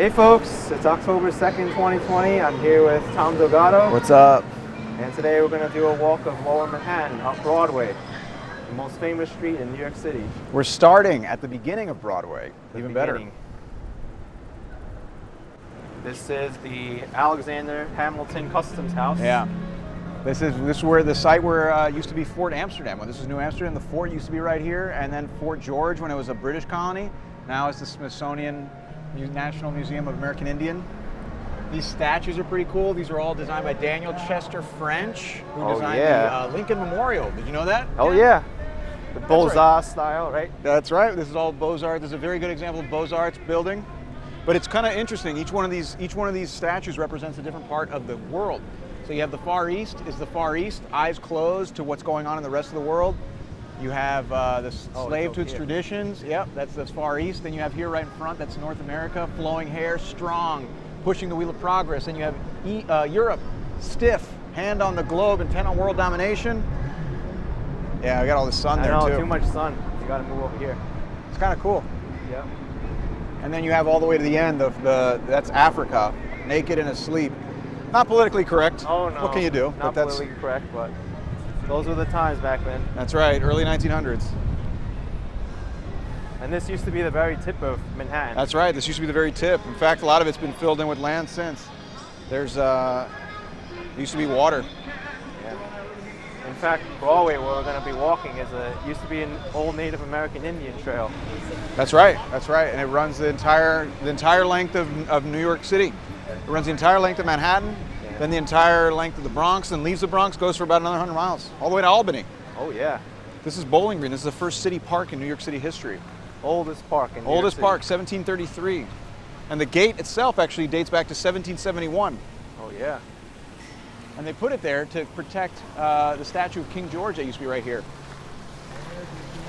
Hey folks, it's October 2nd, 2020. I'm here with Tom Delgado. What's up? And today we're going to do a walk of Lower Manhattan up Broadway, the most famous street in New York City. We're starting at the beginning of Broadway, even better. This is the Alexander Hamilton Customs House. Yeah. This is where the site where used to be Fort Amsterdam. When this was New Amsterdam, the fort used to be right here, and then Fort George when it was a British colony. Now it's the Smithsonian National Museum of American Indian. These statues are pretty cool. These are all designed by Daniel Chester French, who designed the Lincoln Memorial. Did you know that? Oh yeah. The Beaux-Arts style, right? That's right. This is all Beaux-Arts. This is a very good example of Beaux-Arts building. But it's kind of interesting. Each one of these statues represents a different part of the world. So you have the Far East is the Far East, eyes closed to what's going on in the rest of the world. You have the slave to its traditions. Yep, that's the Far East. Then you have here right in front, that's North America, flowing hair, strong, pushing the wheel of progress. And you have Europe, stiff, hand on the globe, intent on world domination. Yeah, I got all the sun there too. Too much sun. You got to move over here. It's kind of cool. Yep. And then you have all the way to the end of that's Africa, naked and asleep. Not politically correct. Oh no. What can you do? Not politically correct, but those were the times back then. That's right, early 1900s. And this used to be the very tip of Manhattan. That's right, this used to be the very tip. In fact, a lot of it's been filled in with land since. There's, used to be water. Yeah. In fact, Broadway, where we're going to be walking, used to be an old Native American Indian trail. That's right, and it runs the entire length of New York City. It runs the entire length of Manhattan, then the entire length of the Bronx, then leaves the Bronx, goes for about another 100 miles, all the way to Albany. Oh yeah. This is Bowling Green. This is the first city park in New York City history. Oldest park in New York City. Oldest park, 1733. And the gate itself actually dates back to 1771. Oh yeah. And they put it there to protect the statue of King George that used to be right here.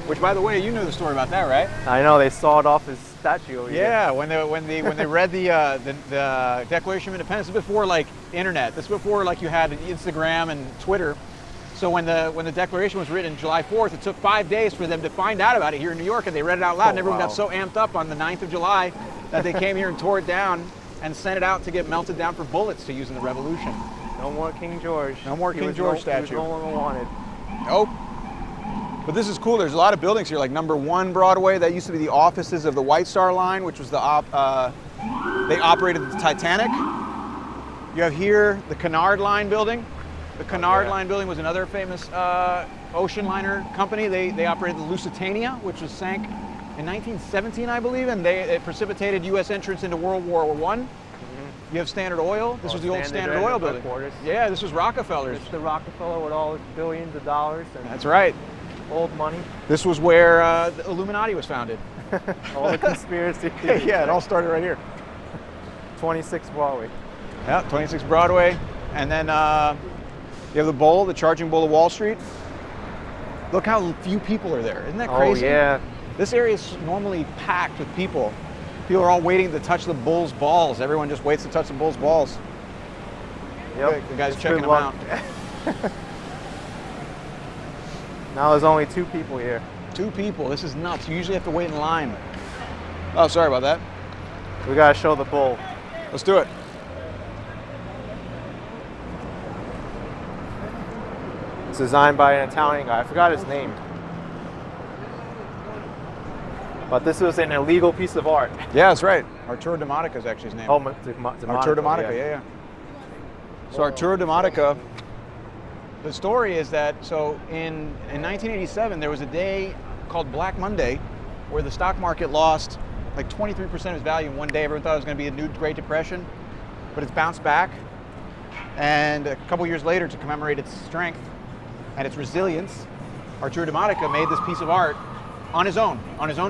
Which, by the way, you know the story about that, right? I know, they sawed off his statue over here. Yeah, when they read the Declaration of Independence, this is before like internet. This is before like you had Instagram and Twitter. So when the Declaration was written July 4th, it took 5 days for them to find out about it here in New York, and they read it out loud, and everyone got so amped up on the 9th of July that they came here and tore it down and sent it out to get melted down for bullets to use in the Revolution. No more King George. No more King George statue. He was no longer wanted. Nope. But this is cool. There's a lot of buildings here, like number 1 Broadway. That used to be the offices of the White Star Line, which was they operated the Titanic. You have here the Canard Line building. The Canard Line building was another famous ocean liner company. They operated the Lusitania, which was sank in 1917, I believe, and it precipitated U.S. entrance into World War I. You have Standard Oil. This was the old Standard Oil building. Yeah, this was Rockefeller's. This is the Rockefeller with all his billions of dollars. And that's right. Old money. This was where the Illuminati was founded. All the conspiracy. Yeah, it all started right here. 26 Broadway. Yeah, 26 Broadway. And then you have the Bowl, the Charging Bull of Wall Street. Look how few people are there. Isn't that crazy? Oh, yeah. This area is normally packed with people. People are all waiting to touch the bull's balls. Everyone just waits to touch the bull's balls. Yep. The guy's checking them out. Now there's only 2 people here. 2 people. This is nuts. You usually have to wait in line. Oh, sorry about that. We gotta show the bull. Let's do it. It's designed by an Italian guy. I forgot his name. But this was an illegal piece of art. Yeah, that's right. Arturo Demodica is actually his name. Oh, Arturo Demodica, yeah. So Arturo Demodica, the story is that, so in 1987, there was a day called Black Monday where the stock market lost like 23% of its value in one day. Everyone thought it was going to be a new Great Depression, but it's bounced back. And a couple years later, to commemorate its strength and its resilience, Arturo Demodica made this piece of art on his own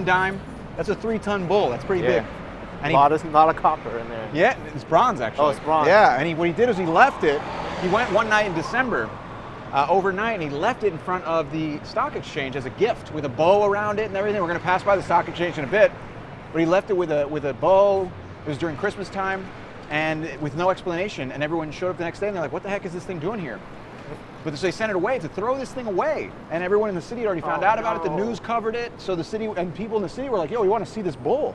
dime. That's a 3-ton bull. That's pretty big. And a lot of copper in there. Yeah, it's bronze actually. Oh, it's bronze. Yeah, and what he did is he left it. He went one night in December, overnight, and he left it in front of the stock exchange as a gift with a bow around it and everything. We're going to pass by the stock exchange in a bit, but he left it with a bow. It was during Christmas time, and with no explanation. And everyone showed up the next day, and they're like, "What the heck is this thing doing here?" But they sent it away to throw this thing away, and everyone in the city had already found out about it. The news covered it, so the city and people in the city were like, "Yo, we want to see this bull."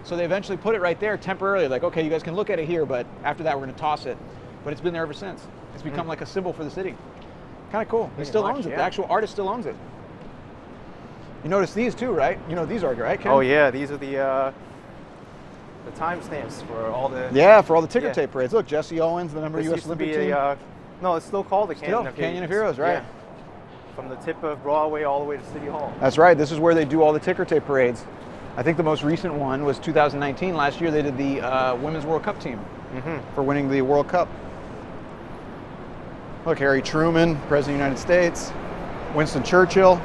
So they eventually put it right there temporarily, like, okay, you guys can look at it here, but after that we're going to toss it. But it's been there ever since. It's become like a symbol for the city. Kind of cool. He still owns it. The actual artist still owns it. You notice these too, right? You know what these are, right, Ken? Oh yeah, these are the timestamps for all the... Yeah, for all the ticker tape parades. Look, Jesse Owens, the member of the U.S. Used to Olympic be team. no, it's still called the Canyon of Heroes, right? Yeah. From the tip of Broadway all the way to City Hall. That's right. This is where they do all the ticker tape parades. I think the most recent one was 2019. Last year they did the Women's World Cup team for winning the World Cup. Look, Harry Truman, President of the United States, Winston Churchill,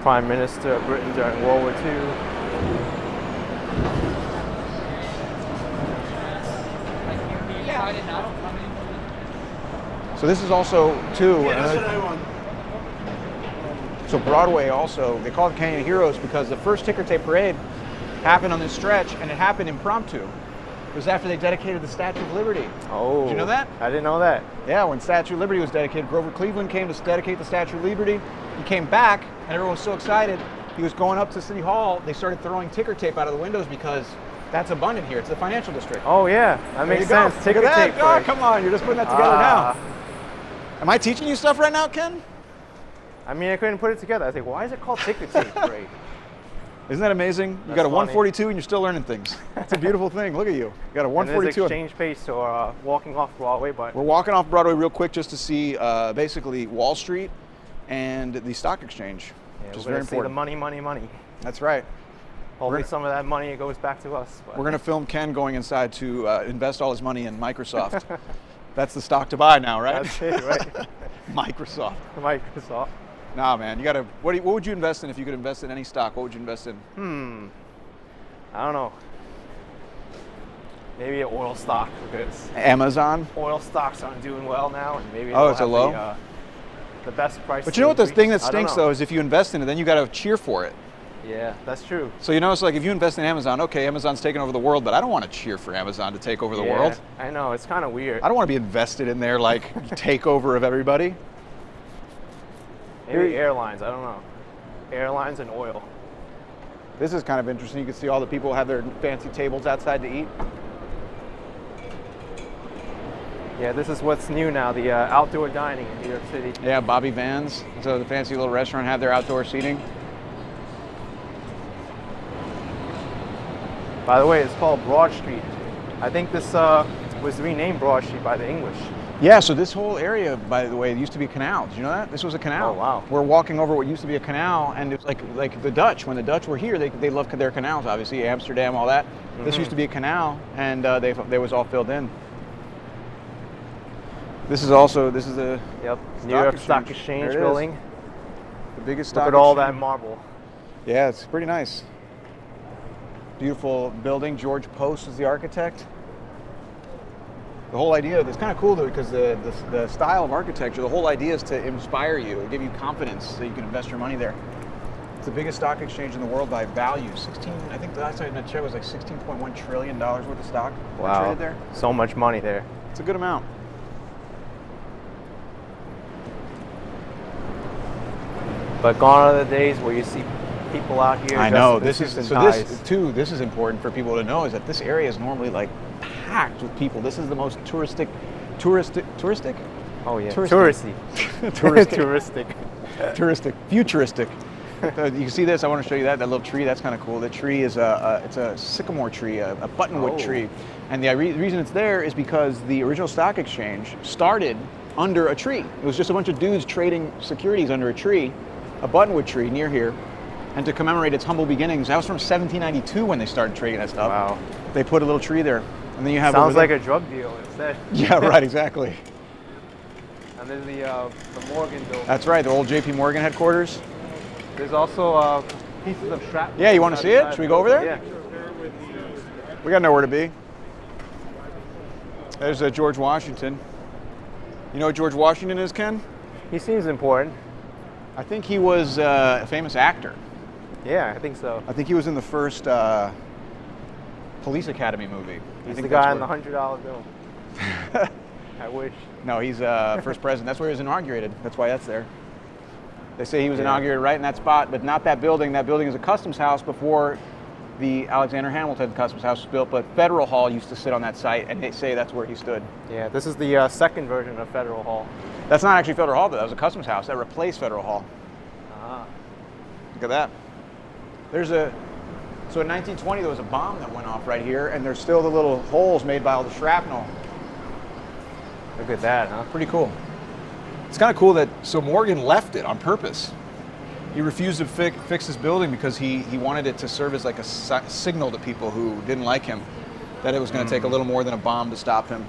Prime Minister of Britain during World War II. So this is also, too, so Broadway also, they call it Canyon of Heroes because the first ticker tape parade happened on this stretch, and it happened impromptu. It was after they dedicated the Statue of Liberty. Oh. Did you know that? I didn't know that. Yeah, when Statue of Liberty was dedicated, Grover Cleveland came to dedicate the Statue of Liberty. He came back, and everyone was so excited. He was going up to City Hall. They started throwing ticker tape out of the windows because that's abundant here. It's the financial district. Oh yeah, that makes sense. Ticker tape. Oh, come on, you're just putting that together now. Am I teaching you stuff right now, Ken? I mean, I couldn't put it together. I think, why is it called ticker tape parade? Isn't that amazing? You got a 142 and you're still learning things. It's a beautiful thing. Look at you. You got a 142. And there's exchange pace or walking off Broadway, but we're walking off Broadway real quick just to see basically Wall Street and the stock exchange, which is very important. See the money, money, money. That's right. Hopefully some of that money goes back to us. But. We're going to film Ken going inside to invest all his money in Microsoft. That's the stock to buy now, right? That's it, right? Microsoft. Microsoft. Nah, man, you got to. What would you invest in if you could invest in any stock? What would you invest in? I don't know. Maybe an oil stock because Amazon. Oil stocks aren't doing well now, and maybe it's a low. The best price. But you know what the thing that stinks though is if you invest in it, then you got to cheer for it. Yeah, that's true. So you notice, like, if you invest in Amazon, okay, Amazon's taking over the world, but I don't want to cheer for Amazon to take over the world. I know, it's kind of weird. I don't want to be invested in their, like, takeover of everybody. Maybe airlines, I don't know. Airlines and oil. This is kind of interesting. You can see all the people have their fancy tables outside to eat. Yeah, this is what's new now, the outdoor dining in New York City. Yeah, Bobby Vans. So the fancy little restaurant have their outdoor seating. By the way, it's called Broad Street. I think this was renamed Broad Street by the English. Yeah, so this whole area, by the way, used to be a canal. Did you know that? This was a canal. Oh, wow. We're walking over what used to be a canal, and it's like the Dutch. When the Dutch were here, they loved their canals, obviously, Amsterdam, all that. This used to be a canal, and they was all filled in. This is the New York Stock Exchange building. The biggest stock exchange. Look at all that marble. Yeah, it's pretty nice. Beautiful building. George Post is the architect. The whole idea, it's kind of cool though, because the style of architecture, the whole idea is to inspire you, to give you confidence so you can invest your money there. It's the biggest stock exchange in the world by value. I think the last time I checked was like $16.1 trillion worth of stock traded there. So much money there. It's a good amount. But gone are the days where you see people out here. I know. This is important for people to know, is that this area is normally like packed with people. This is the most touristic. Oh yeah, touristic. Futuristic. You can see this. I want to show you that little tree. That's kind of cool. The tree is it's a sycamore tree, a buttonwood tree, and the reason it's there is because the original stock exchange started under a tree. It was just a bunch of dudes trading securities under a tree, a buttonwood tree near here. And to commemorate its humble beginnings, that was from 1792 when they started trading that stuff. Wow. They put a little tree there. And then you have sounds like a drug deal instead. Yeah, right, exactly. And there's the Morgan building. That's right, the old J.P. Morgan headquarters. There's also pieces of shrapnel. Yeah, you want to see it? Should we go over there? Yeah. We got nowhere to be. There's George Washington. You know what George Washington is, Ken? He seems important. I think he was a famous actor. Yeah, I think so. I think he was in the first Police Academy movie. He's the guy on the $100 bill. I wish. No, he's first president. That's where he was inaugurated. That's why that's there. They say he was inaugurated right in that spot, but not that building. That building is a customs house before the Alexander Hamilton Customs House was built, but Federal Hall used to sit on that site, and they say that's where he stood. Yeah, this is the second version of Federal Hall. That's not actually Federal Hall, though. That was a Customs House that replaced Federal Hall. Ah. Look at that. So in 1920, there was a bomb that went off right here, and there's still the little holes made by all the shrapnel. Look at that, huh? Pretty cool. It's kind of cool that, so Morgan left it on purpose. He refused to fix this building because he wanted it to serve as like a signal to people who didn't like him, that it was going to take a little more than a bomb to stop him.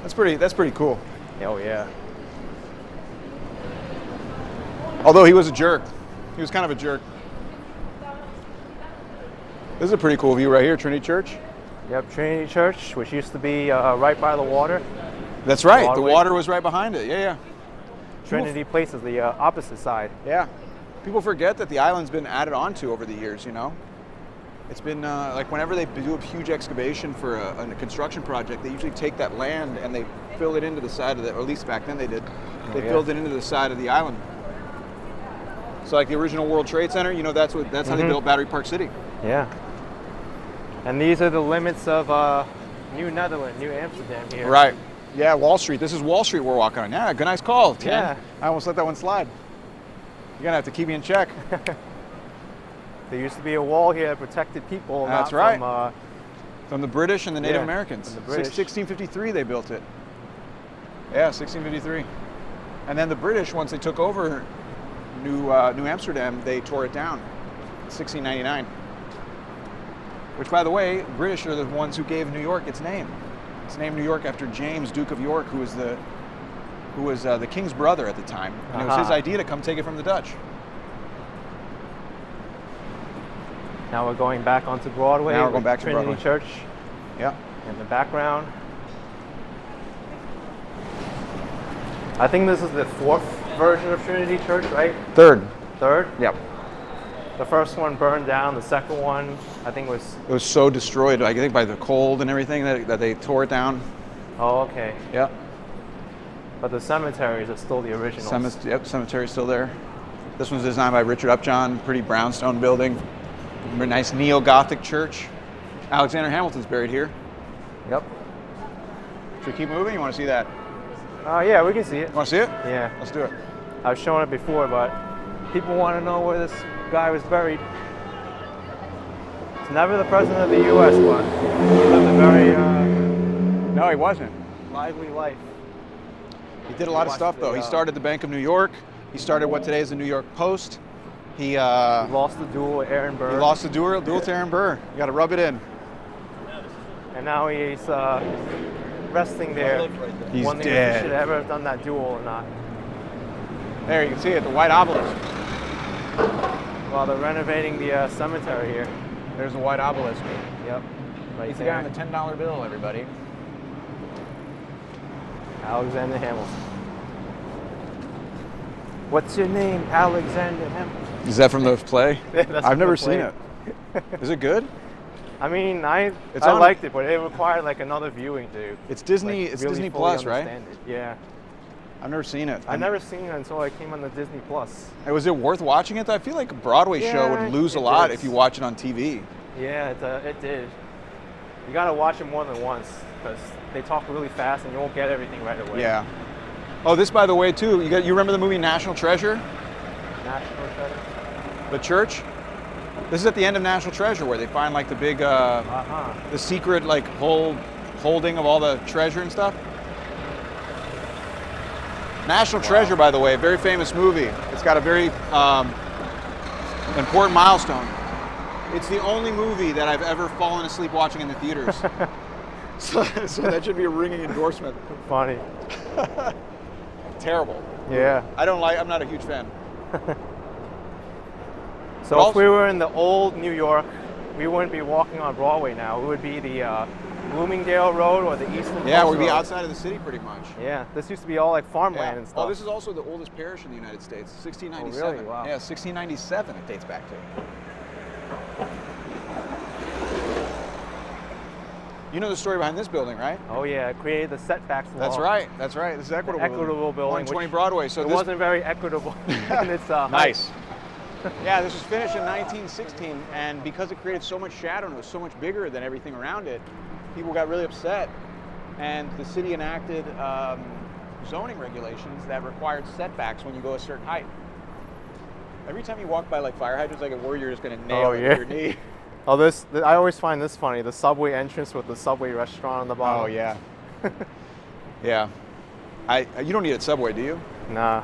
That's pretty cool. Oh yeah. Although he was a jerk. He was kind of a jerk. This is a pretty cool view right here, Trinity Church. Yep, Trinity Church, which used to be right by the water. That's right. The Broadway. water was right behind it. Yeah. Trinity Place is the opposite side. Yeah. People forget that the island's been added onto over the years, you know? It's been like whenever they do a huge excavation for a construction project, they usually take that land and they fill it into the side of the, or at least back then they did. They filled it into the side of the island. So like the original World Trade Center, you know, that's how they built Battery Park City. Yeah. And these are the limits of New Netherlands, New Amsterdam here. Right. Yeah, Wall Street. This is Wall Street we're walking on. Yeah, good, nice call, Tim. Yeah. I almost let that one slide. You're gonna have to keep me in check. There used to be a wall here that protected people. That's not right. From the British and the Native Yeah, Americans. from the British. 1653 they built it. Yeah, 1653. And then the British, once they took over New Amsterdam, they tore it down. 1699. Which, by the way, British are the ones who gave New York its name. It's named New York after James, Duke of York, who was the king's brother at the time. And it was his idea to come take it from the Dutch. Now we're going back onto Broadway. Now we're going back to Trinity Broadway. Church Yeah. in the background. I think this is the fourth version of Trinity Church, right? Third. Third? Yep. The first one burned down. The second one, I think, was... It was so destroyed, I think, by the cold and everything that they tore it down. Oh, okay. Yep. But the cemeteries are still the originals. Cemetery's still there. This one's designed by Richard Upjohn. Pretty brownstone building. Nice neo-Gothic church. Alexander Hamilton's buried here. Yep. Should we keep moving? You want to see that? Yeah, we can see it. You want to see it? Yeah. Let's do it. I've shown it before, but people want to know where this guy was buried. It's never the president of the U.S., but he lived a very No, he wasn't. lively life. He did a lot of stuff, though. He started the Bank of New York. He started what today is the New York Post. He lost the duel with Aaron Burr. He lost the duel to Aaron Burr. You got to rub it in. And now he's resting there. He's wondering if dead. he should ever have done that duel or not. There, you can see it, the white obelisk. While they're renovating the cemetery here. There's the white obelisk. Yep. Right He's the there. guy on the $10 bill, everybody. Alexander Hamilton. What's your name? Alexander Hamilton. Is that from the play? That's I've from never the seen play. it. Is it good? I mean, I on- liked it, but it required like another viewing to. It's Disney. like, It's really Disney fully Plus, right? understand it. Yeah. I've never seen it. I've never seen it until I came on the Disney Plus. Was it worth watching it? I feel like a Broadway show Yeah, would lose a it lot is. if you watch it on TV. Yeah, it did. You gotta watch it more than once because they talk really fast and you won't get everything right away. Yeah. Oh, this, by the way, too. You remember the movie National Treasure? National Treasure. The church. This is at the end of National Treasure where they find like the big, the secret like holding of all the treasure and stuff. National Treasure, by the way, a very famous movie. It's got a very important milestone. It's the only movie that I've ever fallen asleep watching in the theaters. so that should be a ringing endorsement. Funny. Terrible. Yeah. I'm not a huge fan. So But if we were in the old New York, we wouldn't be walking on Broadway now. It would be the Bloomingdale Road or the Eastern Yeah, Coast we'd be Road. outside of the city pretty much. Yeah, this used to be all like farmland Yeah. and stuff. Oh, this is also the oldest parish in the United States, 1697. Oh, really? Wow. Yeah, 1697 it dates back to. You know the story behind this building, right? Oh yeah, it created the setbacks law. That's right. That's right. This is Equitable. Equitable Building. 120 which Broadway. So it this wasn't very equitable in its height. nice. Yeah, this was finished in 1916, and because it created so much shadow and it was so much bigger than everything around it, people got really upset, and the city enacted zoning regulations that required setbacks when you go a certain height. Every time you walk by like fire hydrants, I get worried you're just going to nail it with your knee. Oh, I always find this funny. The subway entrance with the Subway restaurant on the bottom. Oh, yeah. Yeah. You don't need a Subway, do you? Nah.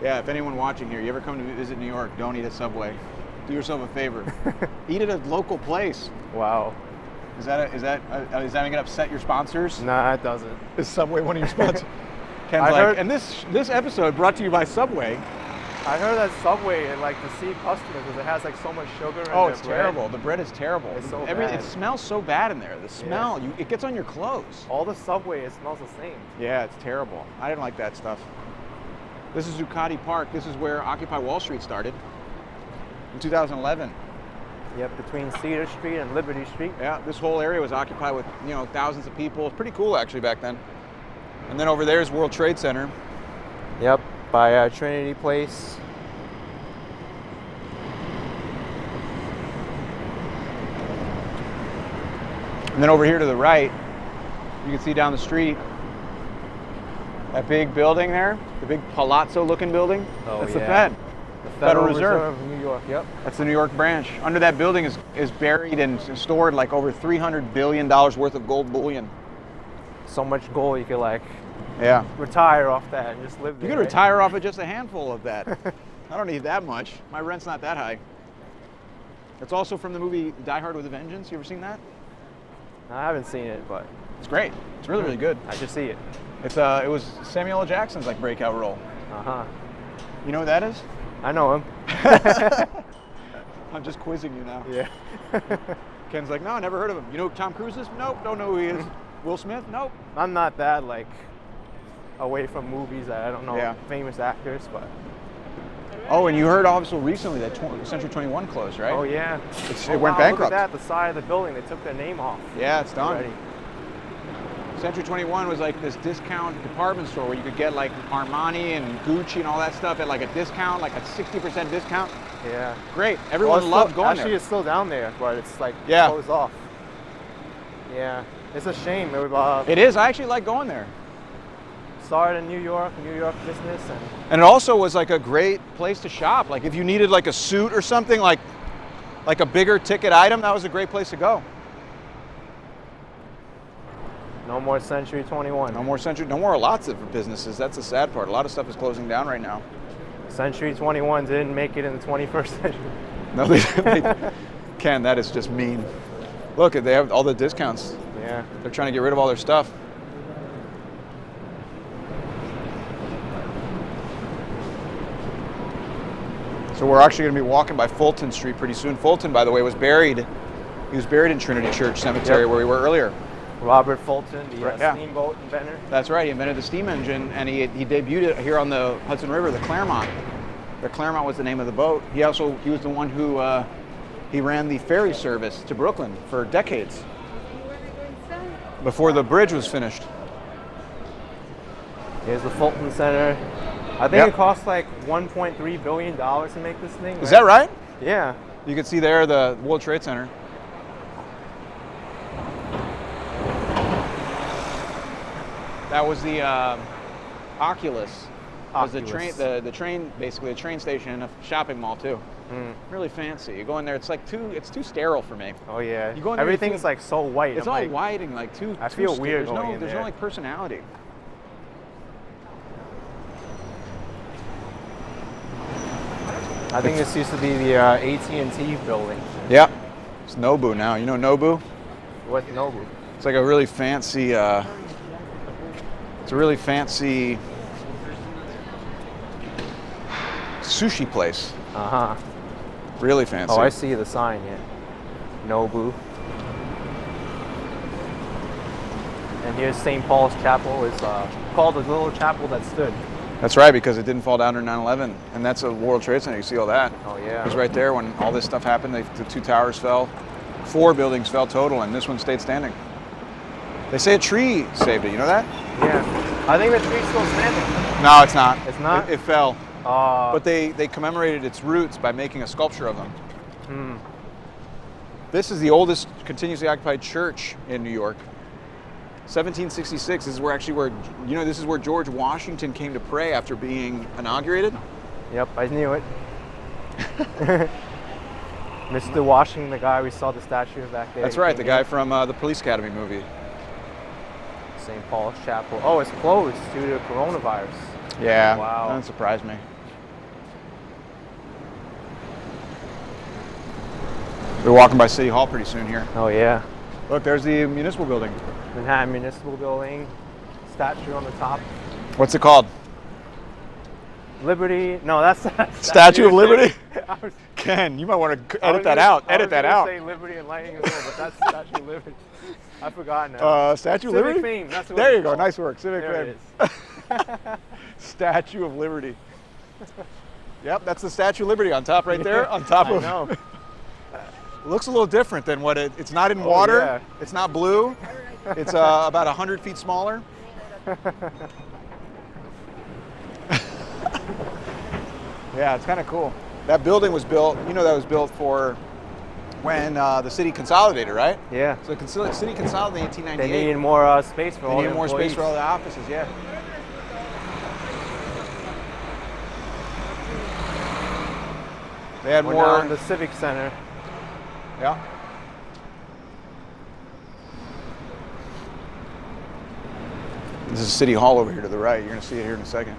Yeah, if anyone watching here, you ever come to visit New York, don't eat at Subway. Do yourself a favor. Eat at a local place. Wow. Is that going to upset your sponsors? Nah, it doesn't. Is Subway one of your sponsors? Ken's like, and this episode brought to you by Subway. I heard that Subway like deceive customers because it has like so much sugar in Oh, their it's bread. terrible. The bread is terrible. It's so It bad. smells so bad in there. The smell, it gets on your clothes. All the Subway, it smells the same. Yeah, it's terrible. I didn't like that stuff. This is Zuccotti Park. This is where Occupy Wall Street started in 2011. Yep, between Cedar Street and Liberty Street. Yeah, this whole area was occupied with, thousands of people. It's pretty cool actually back then. And then over there is World Trade Center. Yep, by Trinity Place. And then over here to the right, you can see down the street, that big building there, the big palazzo-looking building. Oh, that's yeah. the Fed. The Federal Reserve of New York. Yep. That's the New York branch. Under that building is buried and stored like over $300 billion worth of gold bullion. So much gold you could like Yeah. retire off that and just live there. You could retire off of just a handful of that. I don't need that much. My rent's not that high. It's also from the movie Die Hard with a Vengeance. You ever seen that? I haven't seen it, but It's great. It's really, really good. I should see it. It was Samuel L. Jackson's like breakout role. Uh-huh. You know what that is? I know him. I'm just quizzing you now. Yeah. Ken's like, no, I never heard of him. You know who Tom Cruise is? Nope, don't know who he is. Will Smith? Nope. I'm not that like away from movies. I don't know Yeah. famous actors, but Oh, and you heard also recently that Century 21 closed, right? oh yeah, It went wow, bankrupt. Look at that, the side of the building. They took their name off Yeah, it's done. already. Century 21 was like this discount department store where you could get like Armani and Gucci and all that stuff at like a discount, like a 60% discount. Yeah. Great. Everyone Well, loved going actually, there. it's still down there, but it's like Yeah. closed off. Yeah, it's a shame. It It is. I actually like going there. started in New York business, and And it also was like a great place to shop. Like if you needed like a suit or something, like a bigger ticket item, that was a great place to go. no more Century 21. No more lots of businesses. That's the sad part. A lot of stuff is closing down right now. Century 21 didn't make it in the 21st century. No, Ken, that is just mean. Look, they have all the discounts. Yeah. They're trying to get rid of all their stuff. So we're actually going to be walking by Fulton Street pretty soon. Fulton, by the way, was buried. He was buried in Trinity Church Cemetery, Yep. where we were earlier. Robert Fulton, the Right, yeah. steamboat inventor. That's right. He invented the steam engine, and he debuted it here on the Hudson River, the Claremont. The Claremont was the name of the boat. He was the one who he ran the ferry service to Brooklyn for decades before the bridge was finished. Here's the Fulton Center. I think Yep. it cost like $1.3 billion to make this thing. Is that right? Yeah. You can see there the World Trade Center. That was the Oculus. Was the train, Oculus. the train, basically a train station and a shopping mall too. Really fancy. You go in there, it's too sterile for me. Oh yeah. You go in there, you Everything's feel- like so white. It's I'm all like, white and like too. I feel weird There's going no, in there's there. no like personality. I think this used to be the AT&T building. Yeah. It's Nobu now. You know Nobu? What Nobu? It's like a really fancy. It's a really fancy sushi place. Uh huh. Really fancy. Oh, I see the sign. Yeah. Nobu. And here's St. Paul's Chapel. It's called the little chapel that stood. That's right, because it didn't fall down in 9/11, and that's a World Trade Center. You see all that. Oh yeah. It was right there when all this stuff happened. The two towers fell, 4 buildings fell total, and this one stayed standing. They say a tree saved it. You know that? Yeah. I think the tree's still standing. No, it's not. It's not? It fell. but they commemorated its roots by making a sculpture of them. Hmm. This is the oldest continuously occupied church in New York. 1766 is where this is where George Washington came to pray after being inaugurated. Yep, I knew it. Mr. Washington, the guy we saw the statue of back there. That's right, the guy from the Police Academy movie. St. Paul's Chapel. Oh, it's closed due to coronavirus. Yeah, wow. That doesn't surprise me. We're walking by City Hall pretty soon here. Oh yeah. Look, there's the municipal building. Manhattan Municipal Building, statue on the top. What's it called? Liberty. No, that's Statue of Liberty? Ken, you might want to edit that out. Edit that out. I was going to say Liberty and Lightning as well, but that's Statue of Liberty. I forgot now. Statue of Civic Liberty? Fame. That's what there you go. called. Nice work. Civic there Fame. Statue of Liberty. Yep, that's the Statue of Liberty on top right there. On top of. I know. It looks a little different than what it's not in water. Yeah. It's not blue. It's about 100 feet smaller. Yeah, it's kind of cool. That building was built, that was built for when the city consolidated, right? Yeah. So the city consolidated in 1898. They needed more space for all the They needed more employees. space for all the offices, yeah. They had We're more. now in the Civic Center. Yeah. This is City Hall over here to the right. You're going to see it here in a second.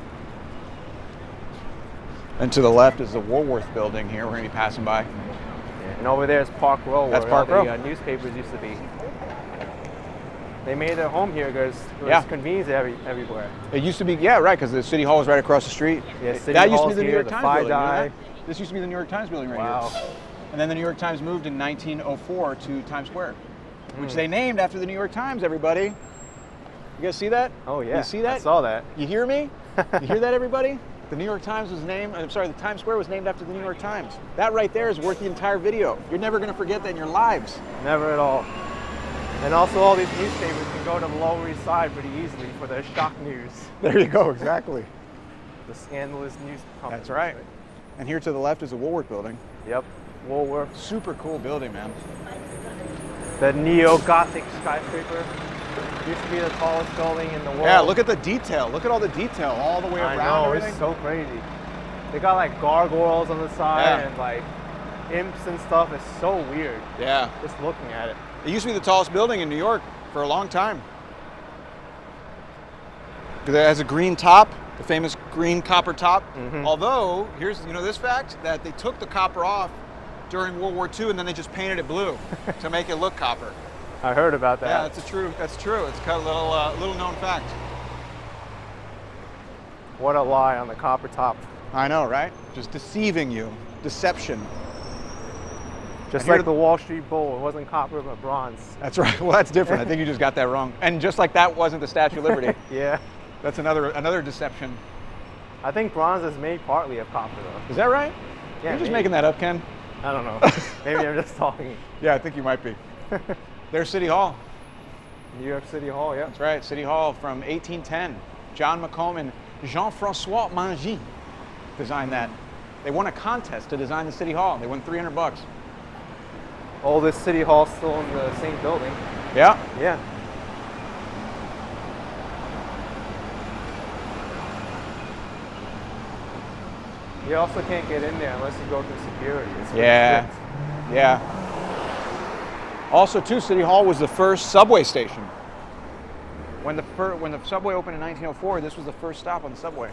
And to the left is the Woolworth Building here. We're going to be passing by. Yeah. And over there is Park Row, That's where Park all Row. the newspapers used to be. They made their home here because it was Yeah. convenient everywhere. It used to be, yeah, right, because the City Hall was right across the street. Yeah, City that used to Hall's be the New here, York the Times Phi building. Dye. Remember that? This used to be the New York Times building right Wow. here. And then the New York Times moved in 1904 to Times Square, which they named after the New York Times, everybody. You guys see that? Oh yeah. You see that? I saw that. You hear me? You hear that, everybody? The New York Times was named, the Times Square was named after the New York Times. That right there is worth the entire video. You're never going to forget that in your lives. Never at all. And also all these newspapers can go to the Lower East Side pretty easily for their shock news. There you go, exactly. The scandalous news companies. That's right. And here to the left is the Woolworth Building. Yep. Woolworth. Super cool building, man. The neo-Gothic skyscraper. Used to be the tallest building in the world. Yeah, look at the detail. Look at all the detail all the way around. I know, everything. it's so crazy. They got like gargoyles on the side Yeah. and like imps and stuff. It's so weird. Yeah. Just looking at it. It used to be the tallest building in New York for a long time. Because it has a green top, the famous green copper top. Mhm. Although, here's this fact, that they took the copper off during World War II and then they just painted it blue to make it look copper. I heard about that. Yeah, that's true. It's kind of a little known fact. What a lie on the copper top. I know, right? Just deceiving you. Deception. Just here- like the Wall Street Bull. It wasn't copper but bronze. That's right. Well, that's different. I think you just got that wrong. And just like that wasn't the Statue of Liberty. Yeah. That's another deception. I think bronze is made partly of copper though. Is that right? Yeah, You're just maybe. making that up, Ken? I don't know. Maybe I'm just talking. Yeah, I think you might be. There's City Hall. New York City Hall, yeah. That's right, City Hall from 1810. John McComb and Jean-François Mangy designed that. They won a contest to design the City Hall. They won $300. Oldest City Hall still in the same building. Yeah. Yeah. You also can't get in there unless you go through security. It's pretty Yeah. strict. Yeah. Also, too, City Hall was the first subway station. When the subway opened in 1904, this was the first stop on the subway.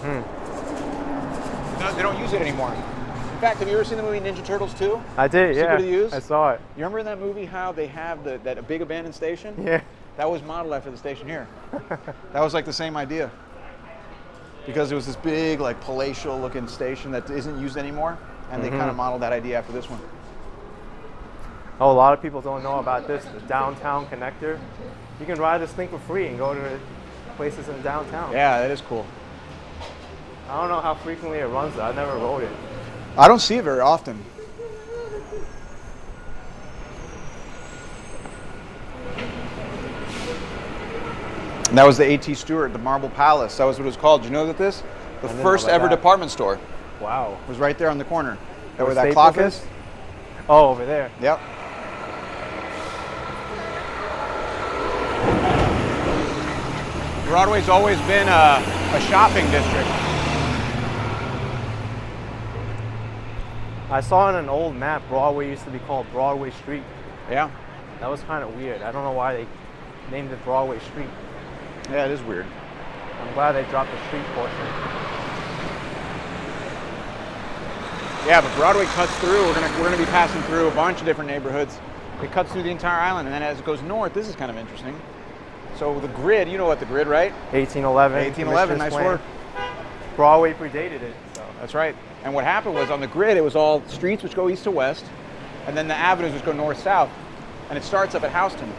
No, they don't use it anymore. In fact, have you ever seen the movie Ninja Turtles 2? I did, yeah. Secret of the Use? I saw it. You remember in that movie how they have that big abandoned station? Yeah. That was modeled after the station here. That was like the same idea. Because it was this big, like palatial looking station that isn't used anymore. And they kind of modeled that idea after this one. Oh, a lot of people don't know about this, the downtown connector. You can ride this thing for free and go to places in downtown. Yeah, that is cool. I don't know how frequently it runs though. I never rode it. I don't see it very often. And that was the A.T. Stewart, the Marble Palace. That was what it was called. Did you know that this? The I didn't first know about ever that. department store Wow. was right there on the corner. Where Where that clock Staples is? Oh, over there. Yep. Broadway's always been a shopping district. I saw on an old map, Broadway used to be called Broadway Street. Yeah. That was kind of weird. I don't know why they named it Broadway Street. Yeah, it is weird. I'm glad they dropped the street portion. Yeah, but Broadway cuts through. We're gonna be passing through a bunch of different neighborhoods. It cuts through the entire island, and then as it goes north, this is kind of interesting. So the grid, you know what the grid, right? 1811. 1811, nice Plan. work. Broadway predated it. So. That's right. And what happened was on the grid, it was all streets which go east to west, and then the avenues which go north-south, and it starts up at Houston.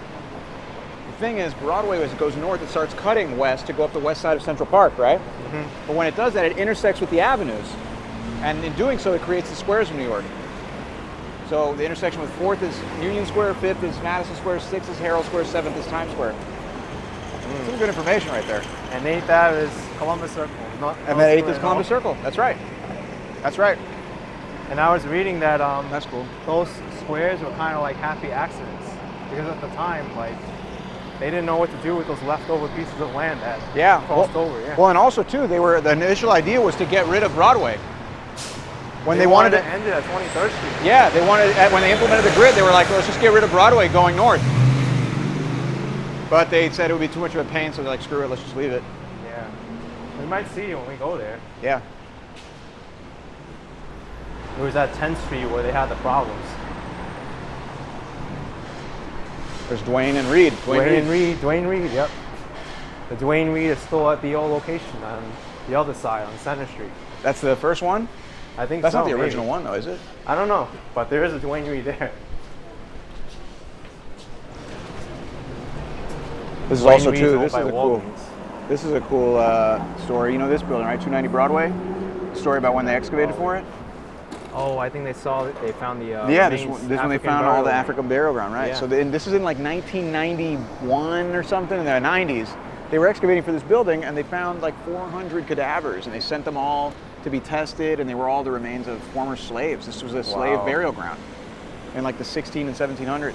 The thing is, Broadway, as it goes north, it starts cutting west to go up the west side of Central Park, right? Mm-hmm. But when it does that, it intersects with the avenues, and in doing so, it creates the squares of New York. So the intersection with 4th is Union Square, 5th is Madison Square, 6th is Herald Square, 7th is Times Square. Some good information right there. And 8th Ave is Columbus Circle. And then 8th is Columbus Circle. That's right. That's right. And I was reading that That's cool. those squares were kind of like happy accidents. Because at the time, like, they didn't know what to do with those leftover pieces of land that crossed over. Yeah. Well, and also, too, the initial idea was to get rid of Broadway. When they wanted to end it at 23rd Street. Yeah, when they implemented the grid, they were like, let's just get rid of Broadway going north. But they said it would be too much of a pain, so they're like, screw it, let's just leave it. Yeah. We might see it when we go there. Yeah. It was at 10th Street where they had the problems. There's Duane and Reed. Duane Reed, yep. The Duane Reed is still at the old location on the other side, on Center Street. That's the first one? I think That's so, not the maybe. original one, though, is it? I don't know, but there is a Duane Reed there. This is Duane also Reed's too. owned This by is a Walgreens. This is a cool story. You know this building, right? 290 Broadway. Story about when they excavated for it. Oh, I think they found the Yeah, this remains, when they African found all the burial. African burial ground, right? Yeah. So this is in like 1991 or something, in the 90s. They were excavating for this building, and they found like 400 cadavers, and they sent them all to be tested, and they were all the remains of former slaves. This was a slave burial ground in like the 16 and 1700s.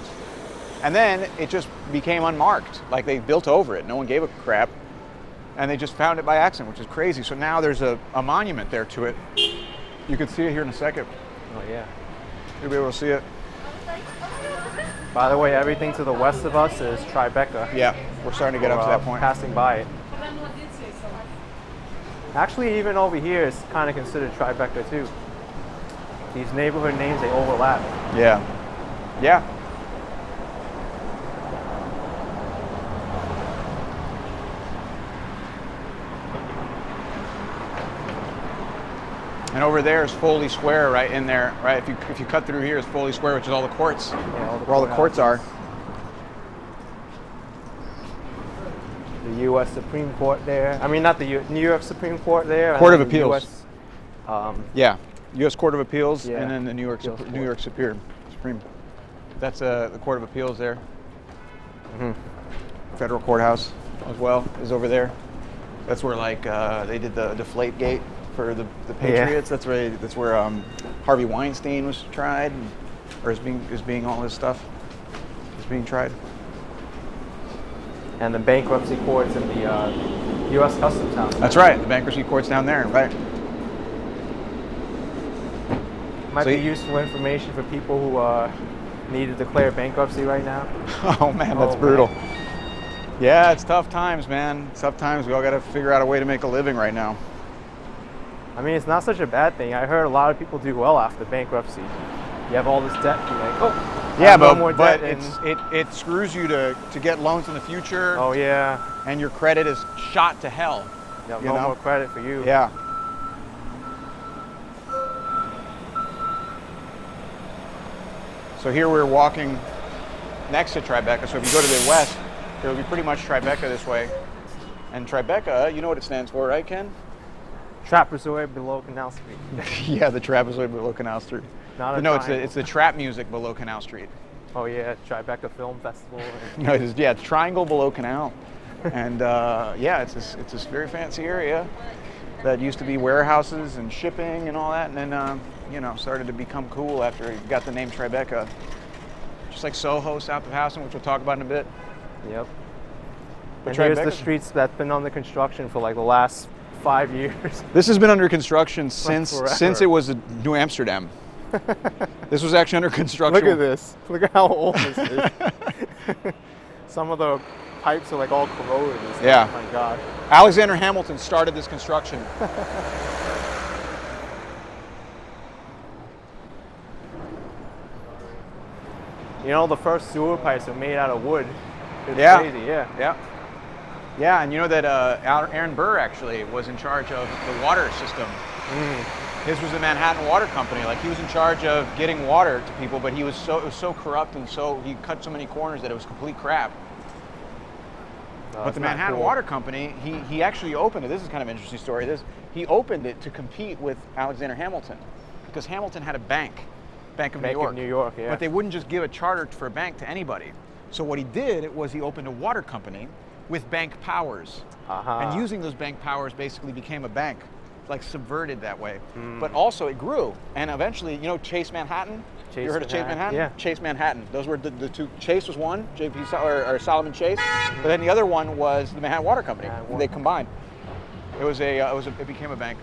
And then it just became unmarked. Like they built over it. No one gave a crap. And they just found it by accident, which is crazy. So now there's a monument there to it. You can see it here in a second. Oh, yeah. You'll be able to see it. By the way, everything to the west of us is Tribeca. Yeah, we're starting to get up to that point. Passing by it. Actually, even over here is kind of considered Tribeca too. These neighborhood names, they overlap. Yeah. Yeah. And over there is Foley Square, right in there, right? If you cut through here, is Foley Square, which is all the courts, where all the courts are. The U.S. Supreme Court there. I mean, not the New York Supreme Court there. Court of and the Appeals. US, Yeah, U.S. Court of Appeals, Yeah. and then the New York Supreme. That's the Court of Appeals there. Mhm. Federal Courthouse as well is over there. That's where like they did the Deflate Gate for the Patriots. That's where Harvey Weinstein was tried, or is being all this stuff is being tried. And the bankruptcy courts in the U.S. Customs House. That's right. The bankruptcy court's down there, right? Might be useful information for people who need to declare bankruptcy right now. Oh man, that's brutal. Yeah, it's tough times, man. It's tough times. We all got to figure out a way to make a living right now. I mean, it's not such a bad thing. I heard a lot of people do well after bankruptcy. You have all this debt, you're like, oh, Yeah, no more but debt, it screws you to get loans in the future. Oh yeah. And your credit is shot to hell. You have You no know? more credit for you. Yeah. So here we're walking next to Tribeca. So if you go to the west, it'll be pretty much Tribeca this way. And Tribeca, you know what it stands for, right, Ken? Trapezoid below Canal Street. Yeah, the trapezoid below Canal Street. Not a No, triangle. it's the trap music below Canal Street. Oh yeah, Tribeca Film Festival. No, it's triangle below Canal. And yeah, it's this very fancy area. that used to be warehouses and shipping and all that, and then you know, started to become cool after it got the name Tribeca. Just like Soho south of Houston, which we'll talk about in a bit. Yep. But And here's the streets that's been under construction for like the last 5 years. This has been under construction since forever. it was New Amsterdam. This was actually under construction. Look at this. Look at how old this is. Some of the pipes are like all corroded and stuff. Yeah. Oh my God. Alexander Hamilton started this construction. You know, the first sewer pipes were made out of wood. It's Yeah. crazy, yeah. Yeah. Yeah, and you know that Aaron Burr actually was in charge of the water system. His was the Manhattan Water Company. Like, he was in charge of getting water to people, but it was so corrupt, and he cut so many corners that it was complete crap. But the Manhattan Water Company, he actually opened it. This is kind of an interesting story. He opened it to compete with Alexander Hamilton, because Hamilton had a Bank of New York. Yeah. But they wouldn't just give a charter for a bank to anybody. So what he did was he opened a water company with bank powers. And using those bank powers basically became a bank, like subverted that way. But also it grew, and eventually, you know, Chase Manhattan? You heard of Chase Manhattan? Yeah. Chase Manhattan. Those were the two. Chase was one, or Solomon Chase, but then the other one was the Manhattan Water Company. They combined. It became a bank.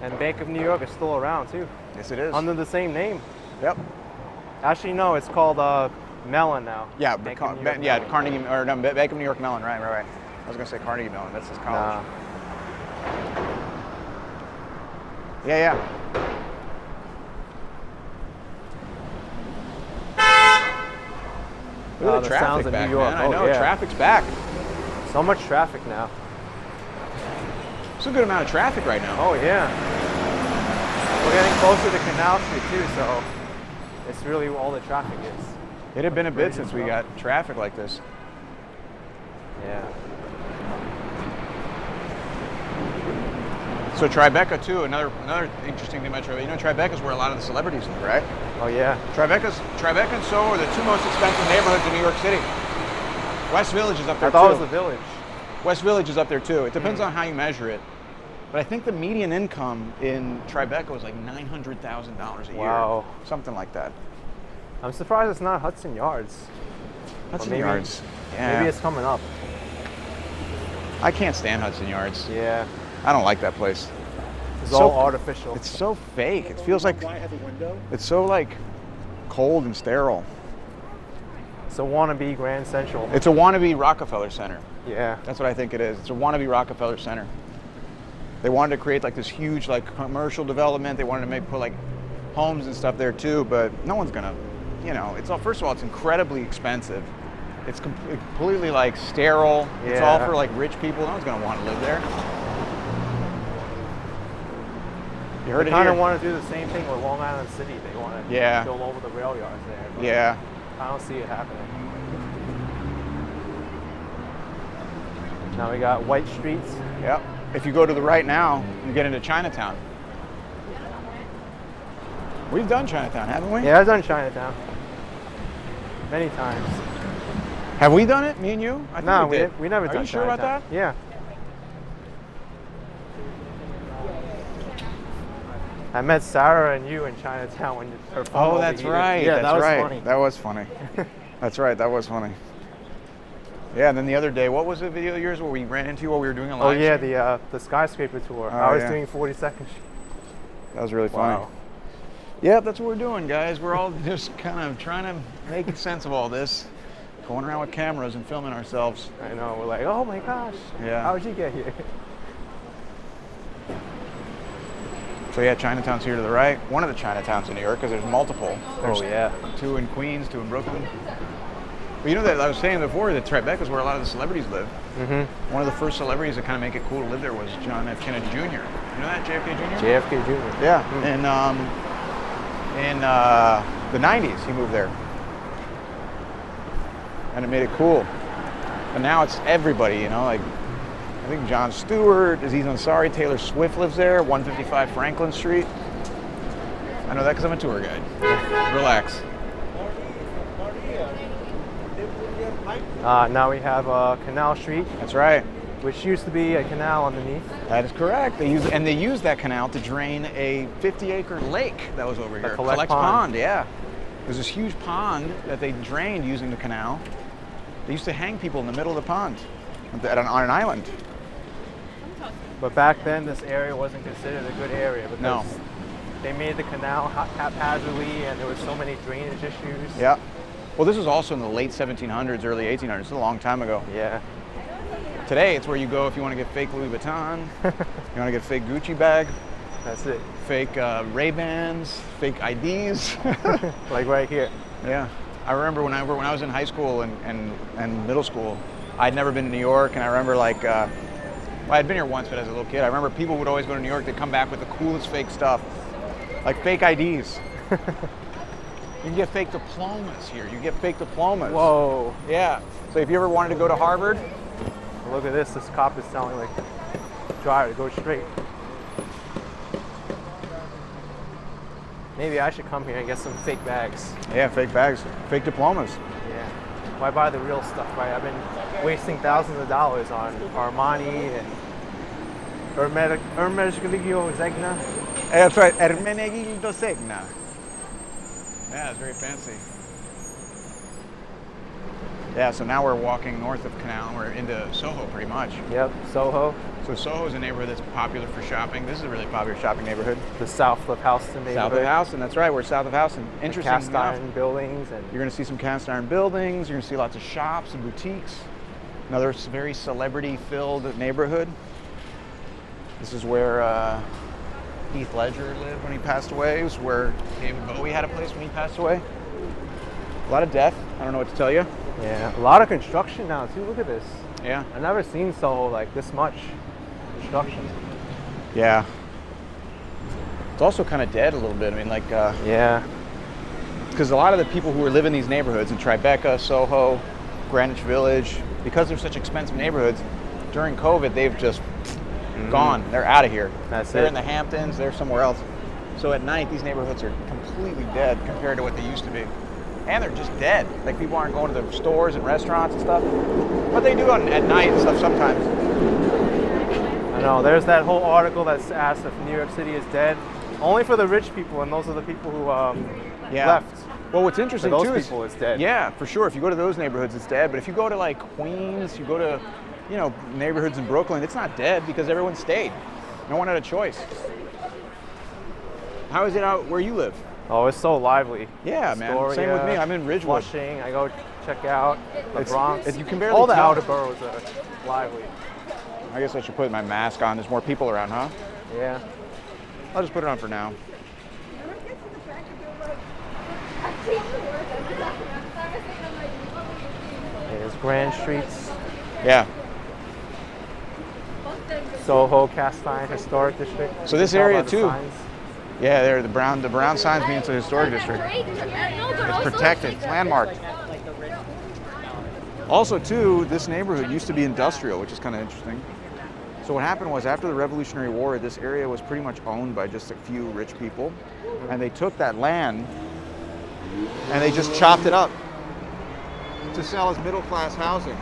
And Bank of New York is still around too. Yes, it is. Under the same name. Yep. Actually, no, it's called Mellon now. Yeah, Bank Bank of New York Mellon. Right. I was gonna say Carnegie Mellon. That's his college. Yeah. Look at the traffic sounds of back, New York. man. I know, Yeah. traffic's back. So much traffic now. It's a good amount of traffic right now. Oh yeah. We're getting closer to Canal Street too, so it's really all the traffic is. It had been a bit since we got traffic like this. Yeah. So Tribeca too, another interesting thing about Tribeca. You know, Tribeca is where a lot of the celebrities live, right? Oh yeah. Tribeca and Soho are the two most expensive neighborhoods in New York City. West Village is up there I thought too. it was the Village. West Village is up there too. It depends on how you measure it. But I think the median income in Tribeca was like $900,000 a year. Wow. Something like that. I'm surprised it's not Hudson Yards. Hudson Yards. Yeah. Maybe it's coming up. I can't stand Hudson Yards. Yeah. I don't like that place. It's all artificial. It's so fake. It feels like it's so like cold and sterile. It's a wannabe Grand Central. It's a wannabe Rockefeller Center. Yeah. That's what I think it is. It's a wannabe Rockefeller Center. They wanted to create like this huge like commercial development. They wanted to put like homes and stuff there too, but no one's gonna, you know, it's all, first of all, it's incredibly expensive. It's completely like sterile. Yeah. It's all for like rich people. No one's gonna want to live there. You heard They it kind here. of want to do the same thing with Long Island City. They want to build over the rail yards there. But Yeah. I don't see it happening. Now we got white streets. Yep. If you go to the right now, you get into Chinatown. We've done Chinatown, haven't we? Yeah, I've done Chinatown many times. Have we done it, me and you? I think No, we did. we never Are done you sure about Chinatown. that? Yeah. I met Sarah and you in Chinatown when her phone Oh, that's overheated. right. Yeah, that's that was right. funny. That was funny. That's right. That was funny. Yeah, and then the other day, what was the video of yours where we ran into you while we were doing a live Oh yeah, stream? the skyscraper tour. Oh, I was yeah. doing 42nd Street. That was really funny. Wow. Yeah, that's what we're doing, guys. We're all just kind of trying to make sense of all this. Going around with cameras and filming ourselves. I know, we're like, oh my gosh. Yeah. How did you get here? So yeah, Chinatown's here to the right. One of the Chinatowns in New York, because there's multiple. There's Oh yeah. two in Queens, two in Brooklyn. But you know that I was saying before that Tribeca is where a lot of the celebrities live. Mm-hmm. One of the first celebrities that kind of make it cool to live there was John F. Kennedy Jr. You know that, JFK Jr.? JFK Jr. Yeah. In the 90s, he moved there. And it made it cool. But now it's everybody, you know, like I think Jon Stewart, Aziz Ansari, Taylor Swift lives there, 155 Franklin Street. I know that because I'm a tour guide. Relax. Now we have Canal Street. That's right. which used to be a canal underneath. That is correct. They used that canal to drain a 50-acre lake that was over here. Collect Pond, yeah. There's this huge pond that they drained using the canal. They used to hang people in the middle of the pond on an island. But back then, this area wasn't considered a good area because they made the canal haphazardly, and there was so many drainage issues. Yeah. Well, this was also in the late 1700s, early 1800s. It's a long time ago. Yeah. Today, it's where you go if you want to get fake Louis Vuitton, you want to get a fake Gucci bag. That's it. Fake Ray-Bans, fake IDs. Like right here. Yeah. I remember when I was in high school and middle school, I'd never been to New York, and I remember well, I'd been here once, but as a little kid, I remember people would always go to New York, they'd come back with the coolest fake stuff, like fake IDs. You can get fake diplomas here. You get fake diplomas. Whoa. Yeah. So if you ever wanted to go to Harvard. Look at this. This cop is telling like, drive it, go straight. Maybe I should come here and get some fake bags. Yeah, fake bags, fake diplomas. Yeah. Why buy the real stuff, right? I've been wasting thousands of dollars on Armani and Hermenegildo Zegna. Hey, that's right, Hermenegildo Zegna. Yeah, it's very fancy. Yeah, so now we're walking north of Canal. We're into Soho pretty much. Yep, Soho. So Soho is a neighborhood that's popular for shopping. This is a really popular shopping neighborhood. The south of Houston neighborhood. South of Houston, that's right. We're south of Houston. Interesting cast enough, iron buildings. And you're going to see some cast iron buildings. You're going to see lots of shops and boutiques. Another very celebrity-filled neighborhood. This is where Heath Ledger lived when he passed away. It was where David Bowie had a place when he passed away. A lot of death. I don't know what to tell you. Yeah, a lot of construction now too. Look at this. Yeah. I've never seen Soho like this much construction. Yeah. It's also kind of dead a little bit. I mean, yeah. Because a lot of the people who live in these neighborhoods in Tribeca, Soho, Greenwich Village, because they're such expensive neighborhoods, during COVID, they've just gone. They're out of here. They're in the Hamptons. They're somewhere else. So at night, these neighborhoods are completely dead compared to what they used to be. And they're just dead. Like, people aren't going to the stores and restaurants and stuff. But they do at night and stuff sometimes. I know. There's that whole article that asked if New York City is dead. Only for the rich people, and those are the people who left. Well, what's interesting for too those people, it's dead. Yeah, for sure. If you go to those neighborhoods, it's dead. But if you go to like Queens, you go to, neighborhoods in Brooklyn, it's not dead because everyone stayed. No one had a choice. How is it out where you live? Oh, it's so lively. Yeah, man. Same with me. I'm in Ridgewood. Flushing. I go check out the Bronx. You can barely all the tell. outer boroughs are lively. I guess I should put my mask on. There's more people around, huh? Yeah. I'll just put it on for now. There's Grand Streets. Yeah. Soho, Cast Iron Historic District. So this area the too. signs. Yeah, there the brown signs mean it's a historic district. It's protected, it's landmarked. Also too, this neighborhood used to be industrial, which is kind of interesting. So what happened was after the Revolutionary War, this area was pretty much owned by just a few rich people. And they took that land and they just chopped it up to sell as middle-class housing.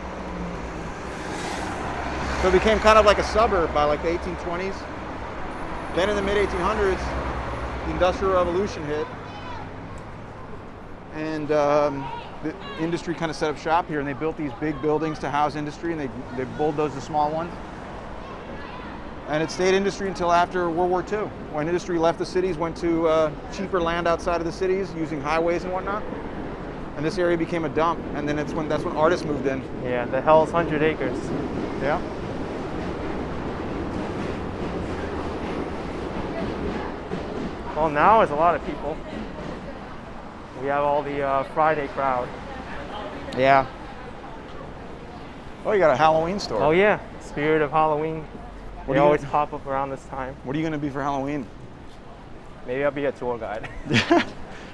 So it became kind of like a suburb by like the 1820s. Then in the mid-1800s, the Industrial Revolution hit, and the industry kind of set up shop here, and they built these big buildings to house industry, and they bulldozed the small ones. And it stayed industry until after World War II, when industry left the cities, went to cheaper land outside of the cities, using highways and whatnot. And this area became a dump, and then that's when artists moved in. Yeah, the Hell's 100 Acres. Yeah. Well, now it's a lot of people. We have all the Friday crowd. Yeah. Oh, you got a Halloween store. Oh yeah, Spirit of Halloween. They always pop up around this time. What are you going to be for Halloween? Maybe I'll be a tour guide. What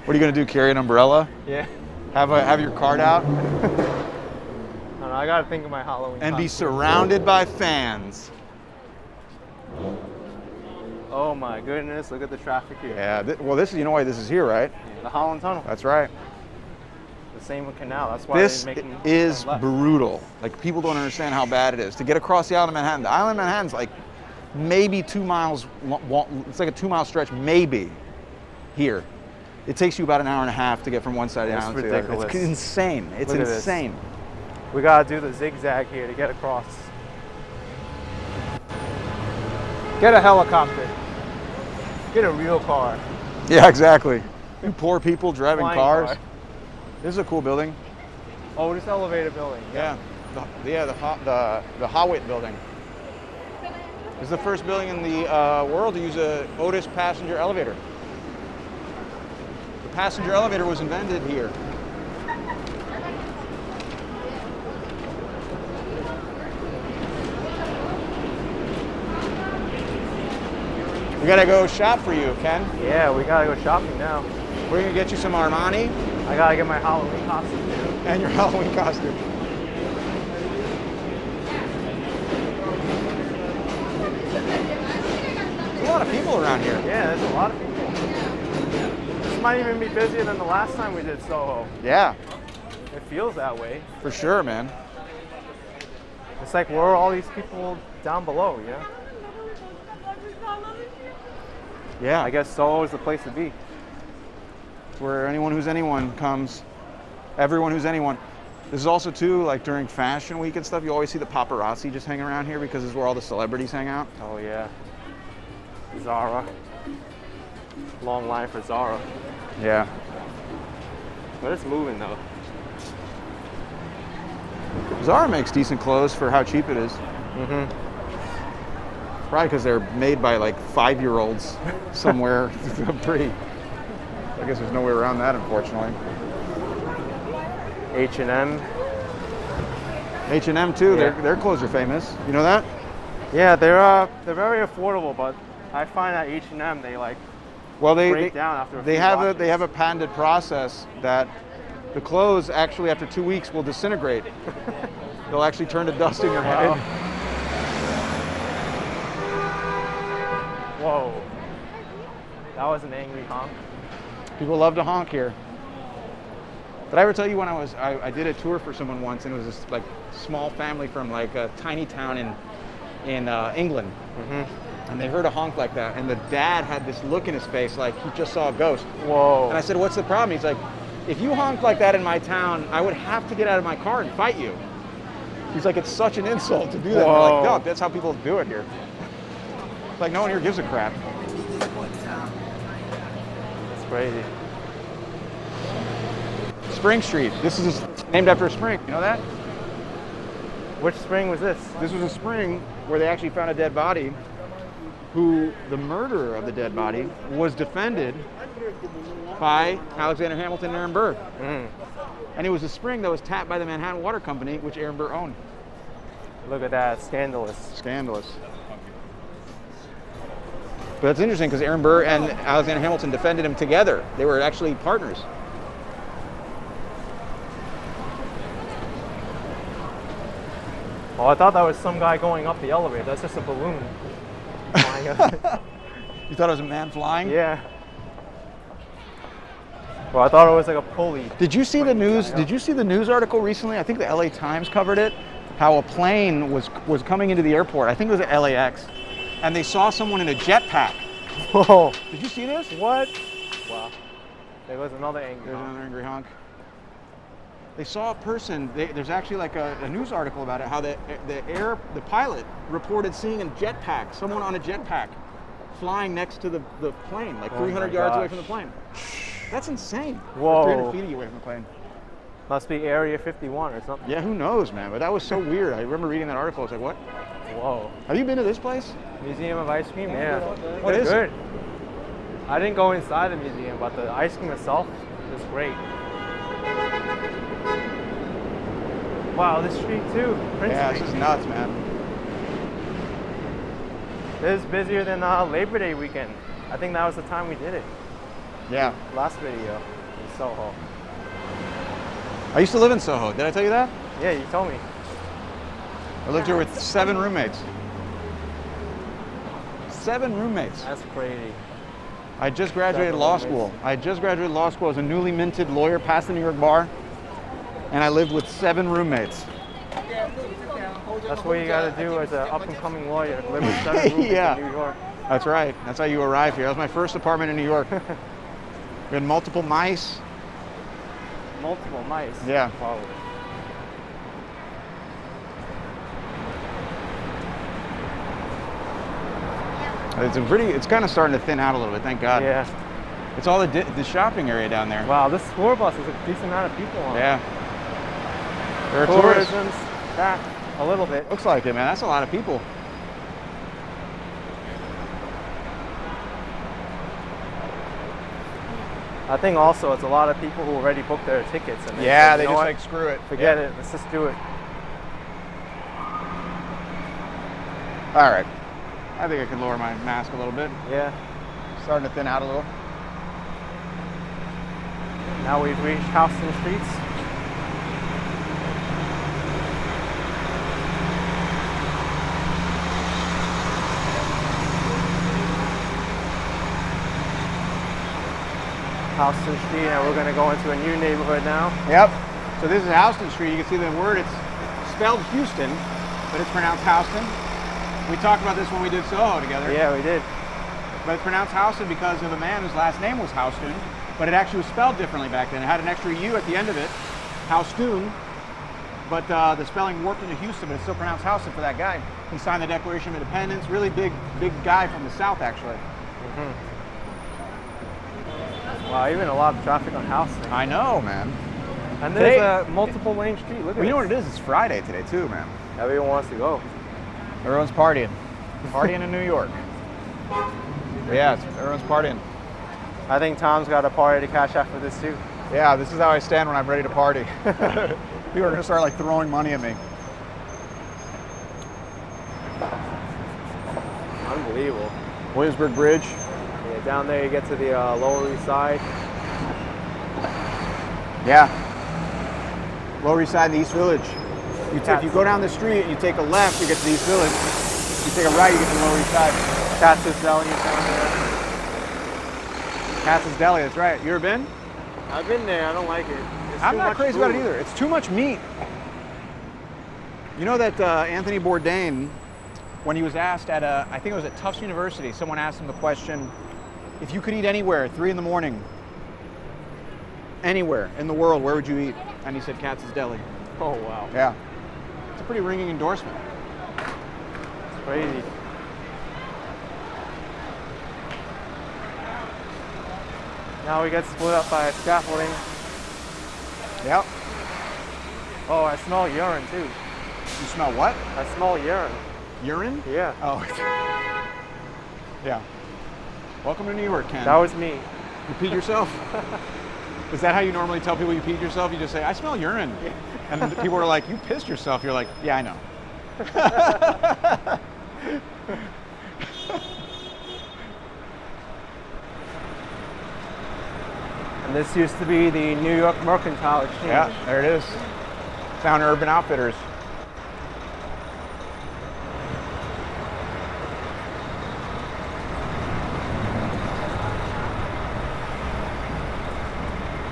are you going to do, carry an umbrella? Yeah. Have your card out? I don't know, I got to think of my Halloween And costume. be surrounded by fans. Oh my goodness, look at the traffic here. Yeah, well, this is, you know why this is here, right? Yeah, the Holland Tunnel. That's right. The same with Canal. That's why This they're making is left. brutal. Like, people don't understand how bad it is. To get across the island of Manhattan, the island of Manhattan's like maybe 2 miles, it's like a 2-mile stretch, maybe, here. It takes you about an hour and a half to get from one side of the island to the other. Ridiculous. It's insane. It's Look at this. insane. We gotta do the zigzag here to get across. Get a helicopter. Get a real car. Yeah, exactly. You poor people driving Flying cars. car. This is a cool building. Oh, this elevator building. Yeah, the Howitt building. This is the first building in the world to use a Otis passenger elevator. The passenger elevator was invented here. We gotta go shop for you, Ken. Yeah, we gotta go shopping now. We're gonna get you some Armani I gotta get my Halloween costume too. and your Halloween costume. There's a lot of people around here. Yeah, there's a lot of people. This might even be busier than the last time we did Soho. Yeah, It feels that way. for sure, man. It's like where are all these people down below, yeah? Yeah, I guess Soho is the place to be. it's where anyone who's anyone comes. Everyone who's anyone. This is also too, like during Fashion Week and stuff, you always see the paparazzi just hang around here because this is where all the celebrities hang out. Oh yeah. Zara. Long line for Zara. Yeah. But it's moving though. Zara makes decent clothes for how cheap it is. Mm-hmm. Probably because they're made by like 5-year-olds somewhere. Pretty. I guess there's no way around that, unfortunately. H&M. H&M too. Yeah. Their clothes are famous. You know that? Yeah, they're very affordable, but I find that H&M they like Well, break down after a they few have washes. they have a patented process that the clothes actually after 2 weeks will disintegrate. They'll actually turn to dust in your Wow. hand. Whoa. That was an angry honk. People love to honk here. Did I ever tell you when I did a tour for someone once, and it was this like small family from like a tiny town in England, Mm-hmm. and they heard a honk like that, and the dad had this look in his face like he just saw a ghost. Whoa. And I said, "What's the problem?" He's like, "If you honked like that in my town, I would have to get out of my car and fight you." He's like, "It's such an insult to do that." We're like, Whoa. "No, that's how people do it here." It's like no one here gives a crap. That's crazy. Spring Street. This is named after a spring. You know that? Which spring was this? This was a spring where they actually found a dead body who the murderer of the dead body was defended by Alexander Hamilton and Aaron Burr. Mm. And it was a spring that was tapped by the Manhattan Water Company, which Aaron Burr owned. Look at that, scandalous. Scandalous. But that's interesting because Aaron Burr and Alexander Hamilton defended him together. They were actually partners. Oh, I thought that was some guy going up the elevator. That's just a balloon. flying up. You thought it was a man flying? Yeah. Well, I thought it was like a pulley. Did you see the news? Did you see the news article recently? I think the LA Times covered it. How a plane was coming into the airport. I think it was at LAX, and they saw someone in a jetpack. Whoa. Did you see this? What? Wow. There was another angry There's honk. another angry honk. They saw a person. There's actually like a news article about it. How the pilot reported seeing a jetpack, someone on a jetpack, flying next to the plane, like Oh 300 my yards away gosh. from the plane. That's insane. Whoa. 300 feet away from the plane. Must be Area 51 or something. Yeah, who knows, man? But that was so weird. I remember reading that article. I was like, what? Whoa. Have you been to this place? Museum of Ice Cream? Yeah. What It's is it? good. I didn't go inside the museum, but the ice cream itself is great. Wow, this street too. Prince Yeah, this Street. is nuts, man. This is busier than Labor Day weekend. I think that was the time we did it. Yeah. Last video in Soho. I used to live in Soho. Did I tell you that? Yeah, you told me. I lived here with 7 roommates. 7 roommates. That's crazy. I just graduated law school. I just graduated law school as a newly minted lawyer, passed the New York bar. And I lived with 7 roommates. That's what you got to do as an up-and-coming lawyer. Live with 7 roommates in New York. That's right. That's how you arrive here. That was my first apartment in New York. We had multiple mice. Multiple mice? Yeah. Wow. It's kind of starting to thin out a little bit, thank God. Yeah. It's all the shopping area down there. Wow, this tour bus is a decent amount of people on it. Yeah. There are tourists. Tourism's back a little bit. Looks like it, man. That's a lot of people. I think also it's a lot of people who already booked their tickets. And They just like, screw it. Forget it. Let's just do it. All right. I think I can lower my mask a little bit. Yeah. Starting to thin out a little. Now we've reached Houston Streets. Houston Street, and we're going to go into a new neighborhood now. Yep. So this is Houston Street. You can see the word, it's spelled Houston, but it's pronounced Houston. We talked about this when we did Soho together. Yeah, we did. But it's pronounced Houston because of a man whose last name was Houston, but it actually was spelled differently back then. It had an extra U at the end of it, Houston, but the spelling warped into Houston, but it's still pronounced Houston for that guy. He signed the Declaration of Independence. Really big guy from the South, actually. Mm-hmm. Wow, even a lot of traffic on Houston. I know, man. And there's a multiple lane street. Look at it. You know what it is? It's Friday today, too, man. Everyone wants to go. Everyone's partying. Partying in New York. Yeah, everyone's partying. I think Tom's got a party to cash after this too. Yeah, this is how I stand when I'm ready to party. People are gonna start like throwing money at me. Unbelievable. Williamsburg Bridge. Yeah, down there you get to the Lower East Side. Yeah. Lower East Side and the East Village. If you go down the street and you take a left, you get to the East Village. If you take a right, you get to the Lower East Side. Katz's Deli is down there. Katz's Deli, that's right. You ever been? I've been there. I don't like it. I'm not crazy about it either. It's too much meat. You know that Anthony Bourdain, when he was asked at I think it was at Tufts University, someone asked him the question, if you could eat anywhere, 3 in the morning, anywhere in the world, where would you eat? And he said Katz's Deli. Oh, wow. Yeah. It's a pretty ringing endorsement. It's crazy. Now we get split up by scaffolding. Yep. Oh, I smell urine too. You smell what? I smell urine. Urine? Yeah. Oh. Yeah. Welcome to New York, Ken. That was me. You peed yourself? Is that how you normally tell people you peed yourself? You just say, I smell urine. Yeah. And people are like, you pissed yourself. You're like, yeah, I know. And this used to be the New York Mercantile Exchange. Yeah, there it is. Sound Urban Outfitters.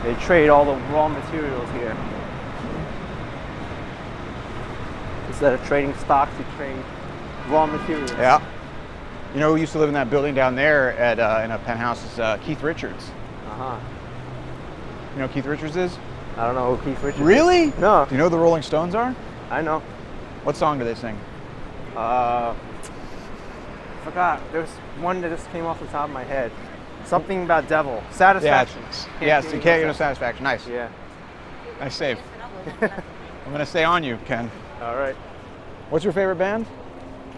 They trade all the raw materials here. Instead of trading stocks, you trade raw materials. Yeah. You know who used to live in that building down there at in a penthouse is Keith Richards. Uh-huh. You know who Keith Richards is? I don't know who Keith Richards Really? is. No. Do you know who the Rolling Stones are? I know. What song do they sing? Forgot. There's one that just came off the top of my head. Something about devil. Satisfaction. Yes, you can't get no satisfaction. Nice. Yeah. Nice save. I'm going to stay on you, Ken. All right. What's your favorite band?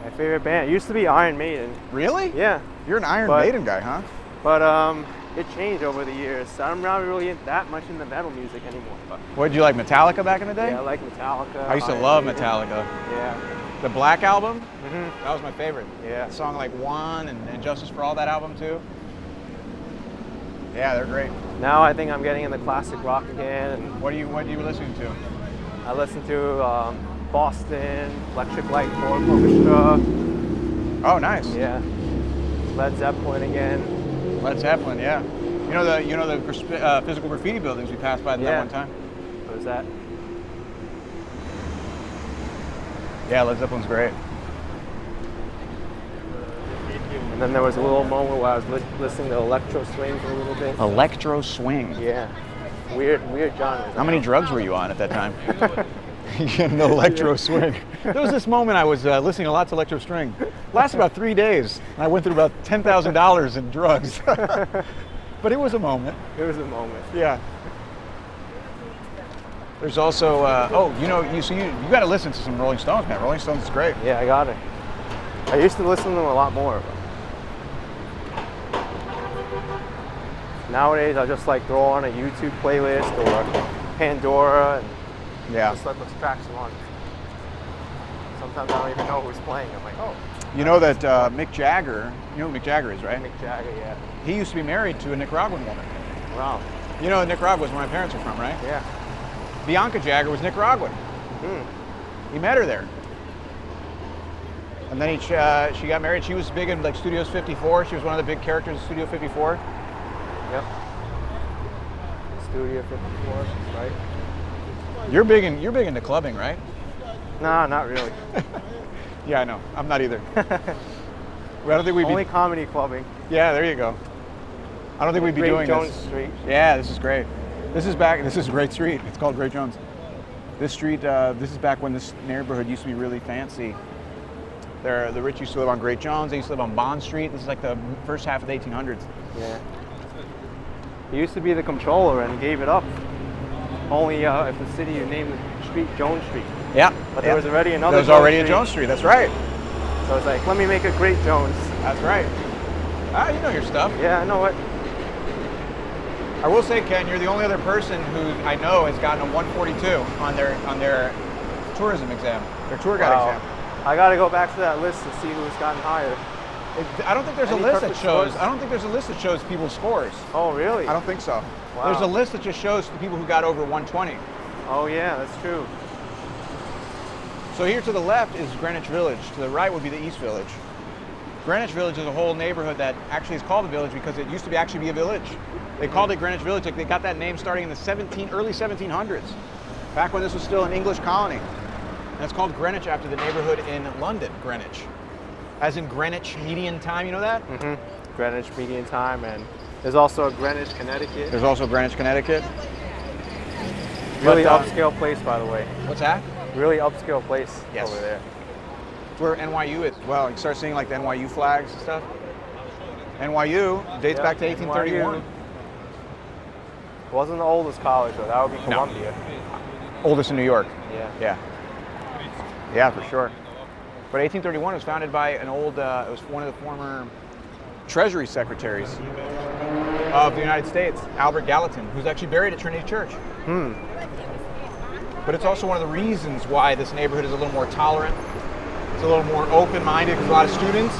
My favorite band used to be Iron Maiden. Really? Yeah. You're an Iron Maiden guy, huh? But it changed over the years. I'm not really that much into metal music anymore. What, did you like Metallica back in the day? Yeah, I like Metallica. I used to love Metallica. Yeah. The Black Album? Mm-hmm. That was my favorite. Yeah. The song like One and Justice for All, that album too. Yeah, they're great. Now I think I'm getting into classic rock again. And what are you listening to? I listen to Boston, Electric Light Orchestra. Oh, nice. Yeah. Led Zeppelin again. Led Zeppelin, yeah. You know the physical graffiti buildings we passed by that one time? What was that? Yeah, Led Zeppelin's great. And then there was a little moment where I was listening to electro swing for a little bit. Electro swing. Yeah. Weird genres. How many drugs were you on at that time? The electro swing. There was this moment I was listening a lot to electro swing. Lasted about 3 days. I went through about $10,000 in drugs. But it was a moment. It was a moment. Yeah. There's also, you got to listen to some Rolling Stones, man. Rolling Stones is great. Yeah, I got it. I used to listen to them a lot more. Nowadays, I just like throw on a YouTube playlist or Pandora and just let those tracks on. Sometimes I don't even know who's playing. I'm like, oh. You know that Mick Jagger, you know who Mick Jagger is, right? Mick Jagger, yeah. He used to be married to a Nicaraguan woman. Wow. You know Nicaragua is where my parents are from, right? Yeah. Bianca Jagger was Nicaraguan. He met her there. And then she got married. She was big in like Studios 54. She was one of the big characters of Studio 54. Yep. Studio 54, right? You're big into clubbing, right? Nah, not really. Yeah, I know. I'm not either. I don't think we'd Only comedy clubbing. Yeah, there you go. I don't think we'd be doing Jones this. Street. Yeah, this is great. This is a great street. It's called Great Jones. This street, this is back when this neighborhood used to be really fancy. The rich used to live on Great Jones. They used to live on Bond Street. This is like the first half of the 1800s. Yeah. He used to be the comptroller and gave it up. Only if the city named the street Jones Street. Yeah. But there was already another. There was already a Jones Street. That's right. So it's like, let me make a Great Jones. That's right. Ah, you know your stuff. Yeah, I know it. I will say, Ken, you're the only other person who I know has gotten a 142 on their tourism exam, their tour guide exam. I got to go back to that list to see who's gotten higher. I don't think there's a list that shows. I don't think there's a list that shows people's scores. Oh, really? I don't think so. Wow. There's a list that just shows the people who got over 120. Oh yeah, that's true. So here to the left is Greenwich Village. To the right would be the East Village. Greenwich Village is a whole neighborhood that actually is called a village because it used to actually be a village. They called it Greenwich Village. They got that name starting in the early 1700s, back when this was still an English colony. And it's called Greenwich after the neighborhood in London, Greenwich. As in Greenwich Median Time, you know that? Mm-hmm. Greenwich Median Time, and there's also a Greenwich, Connecticut. There's also Greenwich, Connecticut. Really upscale place, by the way. What's that? Really upscale place over there. It's where NYU is. Well, you start seeing like the NYU flags and stuff. NYU dates back to 1831. NYU. Wasn't the oldest college, though. That would be Columbia. Oldest in New York. Yeah. Yeah, for sure. But 1831 was founded by it was one of the former Treasury Secretaries of the United States, Albert Gallatin, who's actually buried at Trinity Church. But it's also one of the reasons why this neighborhood is a little more tolerant. It's a little more open-minded because a lot of students.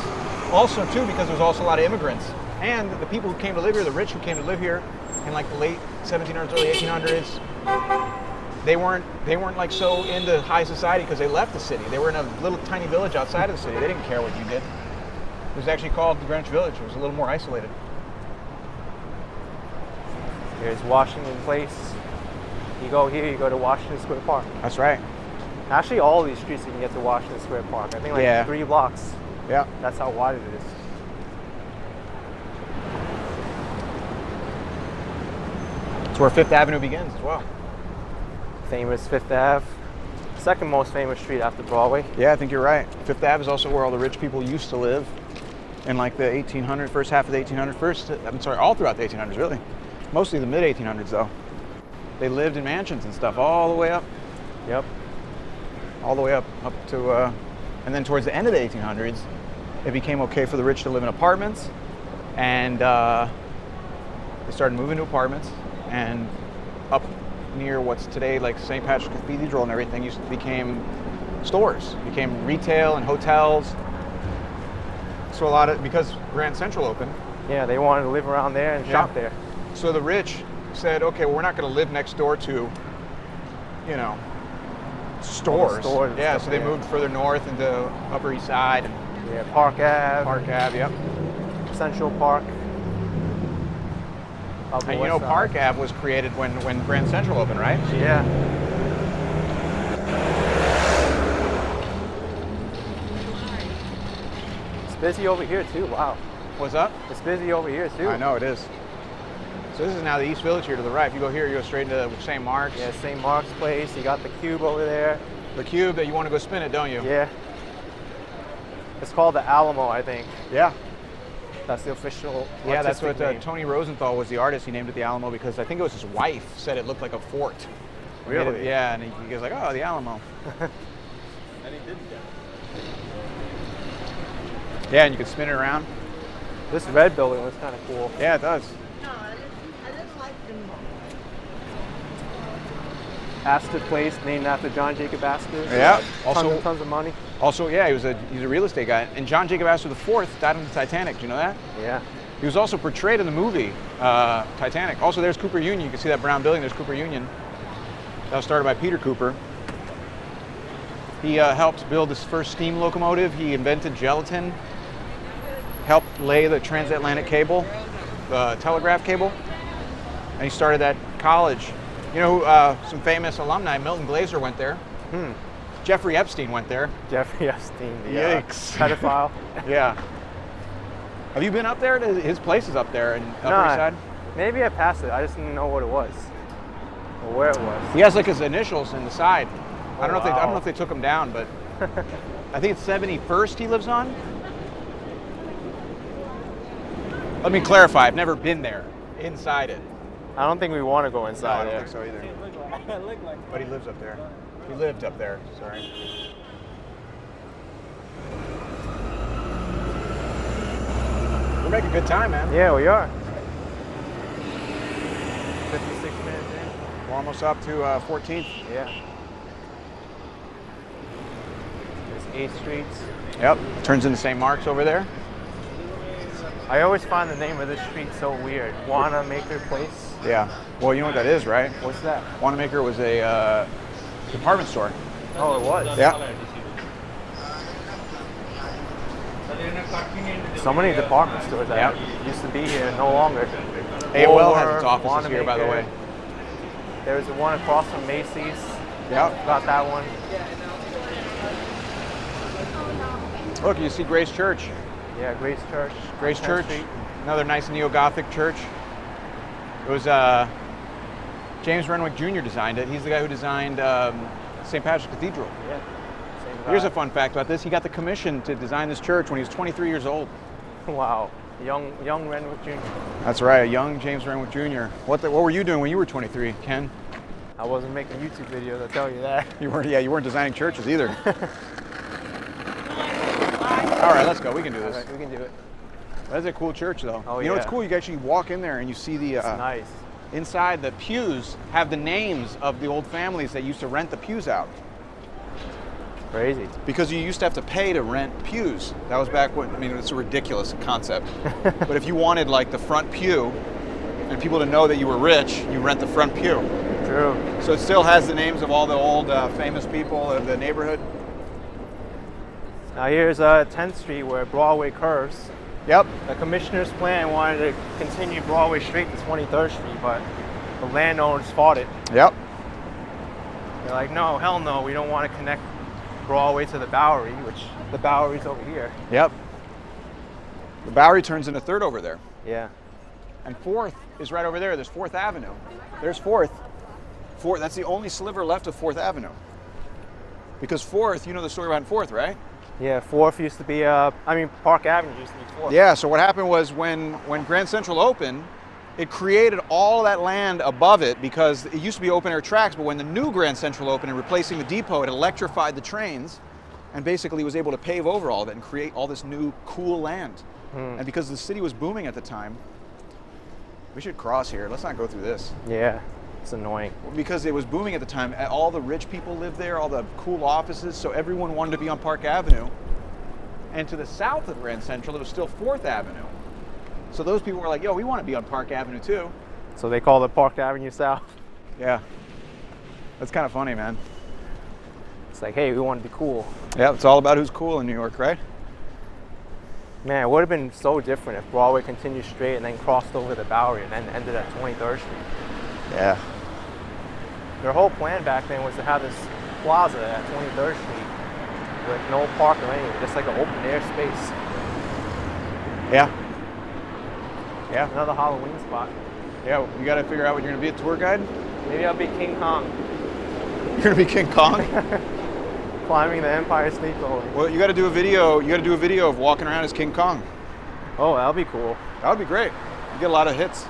Also, too, because there's also a lot of immigrants. And the people who came to live here, the rich who came to live here in like the late 1700s, early 1800s, they weren't like so into high society because they left the city. They were in a little tiny village outside of the city. They didn't care what you did. It was actually called the Greenwich Village. It was a little more isolated. Here's Washington Place. You go here, you go to Washington Square Park. That's right. Actually, all these streets you can get to Washington Square Park. I think like 3 blocks. Yeah. That's how wide it is. It's where Fifth Avenue begins as well. Famous Fifth Ave. Second most famous street after Broadway. Yeah, I think you're right. Fifth Ave is also where all the rich people used to live in like the 1800s, first half of the 1800s. All throughout the 1800s, really. Mostly the mid 1800s, though. They lived in mansions and stuff all the way up. Yep. All the way up to, and then towards the end of the 1800s, it became okay for the rich to live in apartments, and they started moving to apartments, and up near what's today like St. Patrick's Cathedral and everything became stores, became retail and hotels. So because Grand Central opened. Yeah, they wanted to live around there and shop there. So the rich said, okay, well, we're not going to live next door to, stores. Yeah, so they moved further north into Upper East Side. Yeah, Park Ave. Park Ave, yep. Central Park. And Park Ave was created when Grand Central opened, right? Yeah. busy over here too. Wow. What's up? It's busy over here too. I know it is. So this is now the East Village here to the right. If you go here, you go straight into St. Mark's. Yeah, St. Mark's place. You got the Cube over there. The Cube that you want to go spin it, don't you? Yeah. It's called the Alamo, I think. Yeah. That's the official. Yeah, that's what name. Tony Rosenthal was the artist. He named it the Alamo because I think it was his wife said it looked like a fort. Really? Yeah, and he goes like, oh, the Alamo. And he did that. Yeah, and you can spin it around. This red building looks kind of cool. Yeah, it does. No, I didn't like them. Astor Place, named after John Jacob Astor. Yeah. Also, Tons of money. Also, yeah, he's a real estate guy. And John Jacob Astor IV died on the Titanic. Do you know that? Yeah. He was also portrayed in the movie Titanic. Also, there's Cooper Union. You can see that brown building. There's Cooper Union. That was started by Peter Cooper. He helped build this first steam locomotive. He invented gelatin. Helped lay the transatlantic cable, the telegraph cable. And he started that college. You know, some famous alumni, Milton Glaser went there. Jeffrey Epstein went there. Jeffrey Epstein, the Yikes. pedophile. Yeah. Have you been up there? His place is up there in Upper East Side. Maybe I passed it. I just didn't know what it was or where it was. He has like his initials in the side. I don't know wow. if they took him down, but I think it's 71st he lives on. Let me clarify. I've never been there inside it. I don't think we want to go No, inside I don't there. think so either. Look like But he lives up there. He lived up there. Sorry. We're making good time, man. Yeah, we are. 56 minutes in. We're almost up to 14th. Yeah. There's 8th Streets. Yep. Turns into St. Mark's over there. I always find the name of this street so weird. Wanamaker Place. Yeah. Well, you know what that is, right? What's that? Wanamaker was a department store. Oh, it was. Yeah. So many department stores that used to be here, no longer. AOL has its Woolworth, offices here, by the way. There's the one across from Macy's. Yep. Got that one. Look, you see Grace Church. Yeah, Grace Church. Grace 10th Church. Street. Another nice neo-Gothic church. It was James Renwick Jr. designed it. He's the guy who designed St. Patrick's Cathedral. Yeah. Same Here's guy. a fun fact about this. He got the commission to design this church when he was 23 years old. Wow. Young Renwick Jr. That's right, a young James Renwick Jr. What were you doing when you were 23, Ken? I wasn't making YouTube videos, I'll tell you that. You weren't designing churches either. All right, let's go. We can do this. All right, we can do it. That's a cool church, though. Oh, you know yeah. what's cool? You can actually walk in there and you see the It's nice. inside the pews have the names of the old families that used to rent the pews out. Crazy. Because you used to have to pay to rent pews. That was back when, I mean, it's a ridiculous concept. But if you wanted like the front pew and people to know that you were rich, you rent the front pew. True. So it still has the names of all the old famous people of the neighborhood. Now here's 10th Street where Broadway curves. Yep. The commissioner's plan wanted to continue Broadway straight to 23rd Street, but the landowners fought it. Yep. They're like, no, hell no, we don't want to connect Broadway to the Bowery, which the Bowery's over here. Yep. The Bowery turns into 3rd over there. Yeah. And 4th is right over there. There's 4th Avenue. There's 4th. 4th, that's the only sliver left of 4th Avenue. Because 4th, you know the story behind 4th, right? Yeah, 4th used to be, Park Avenue used to be 4th. Yeah, so what happened was when Grand Central opened, it created all that land above it because it used to be open air tracks, but when the new Grand Central opened and replacing the depot, it electrified the trains and basically was able to pave over all of it and create all this new cool land. And because the city was booming at the time, we should cross here. Let's not go through this. Yeah, it's annoying. Because it was booming at the time, all the rich people lived there, all the cool offices, so everyone wanted to be on Park Avenue. And to the south of Grand Central, it was still 4th Avenue. So those people were like, yo, we want to be on Park Avenue too. So they call it Park Avenue South. Yeah. That's kind of funny, man. It's like, hey, we want to be cool. Yeah, it's all about who's cool in New York, right? Man, it would have been so different if Broadway continued straight and then crossed over the Bowery and then ended at 23rd Street. Yeah. Their whole plan back then was to have this plaza at 23rd Street with no park or anything, just like an open air space. Yeah. Yeah. Another Halloween spot. Yeah, you got to figure out what you're going to be a tour guide. Maybe I'll be King Kong. You're going to be King Kong? Climbing the Empire State Building. Well, you got to do a video. You got to do a video of walking around as King Kong. Oh, that'll be cool. That would be great. You get a lot of hits.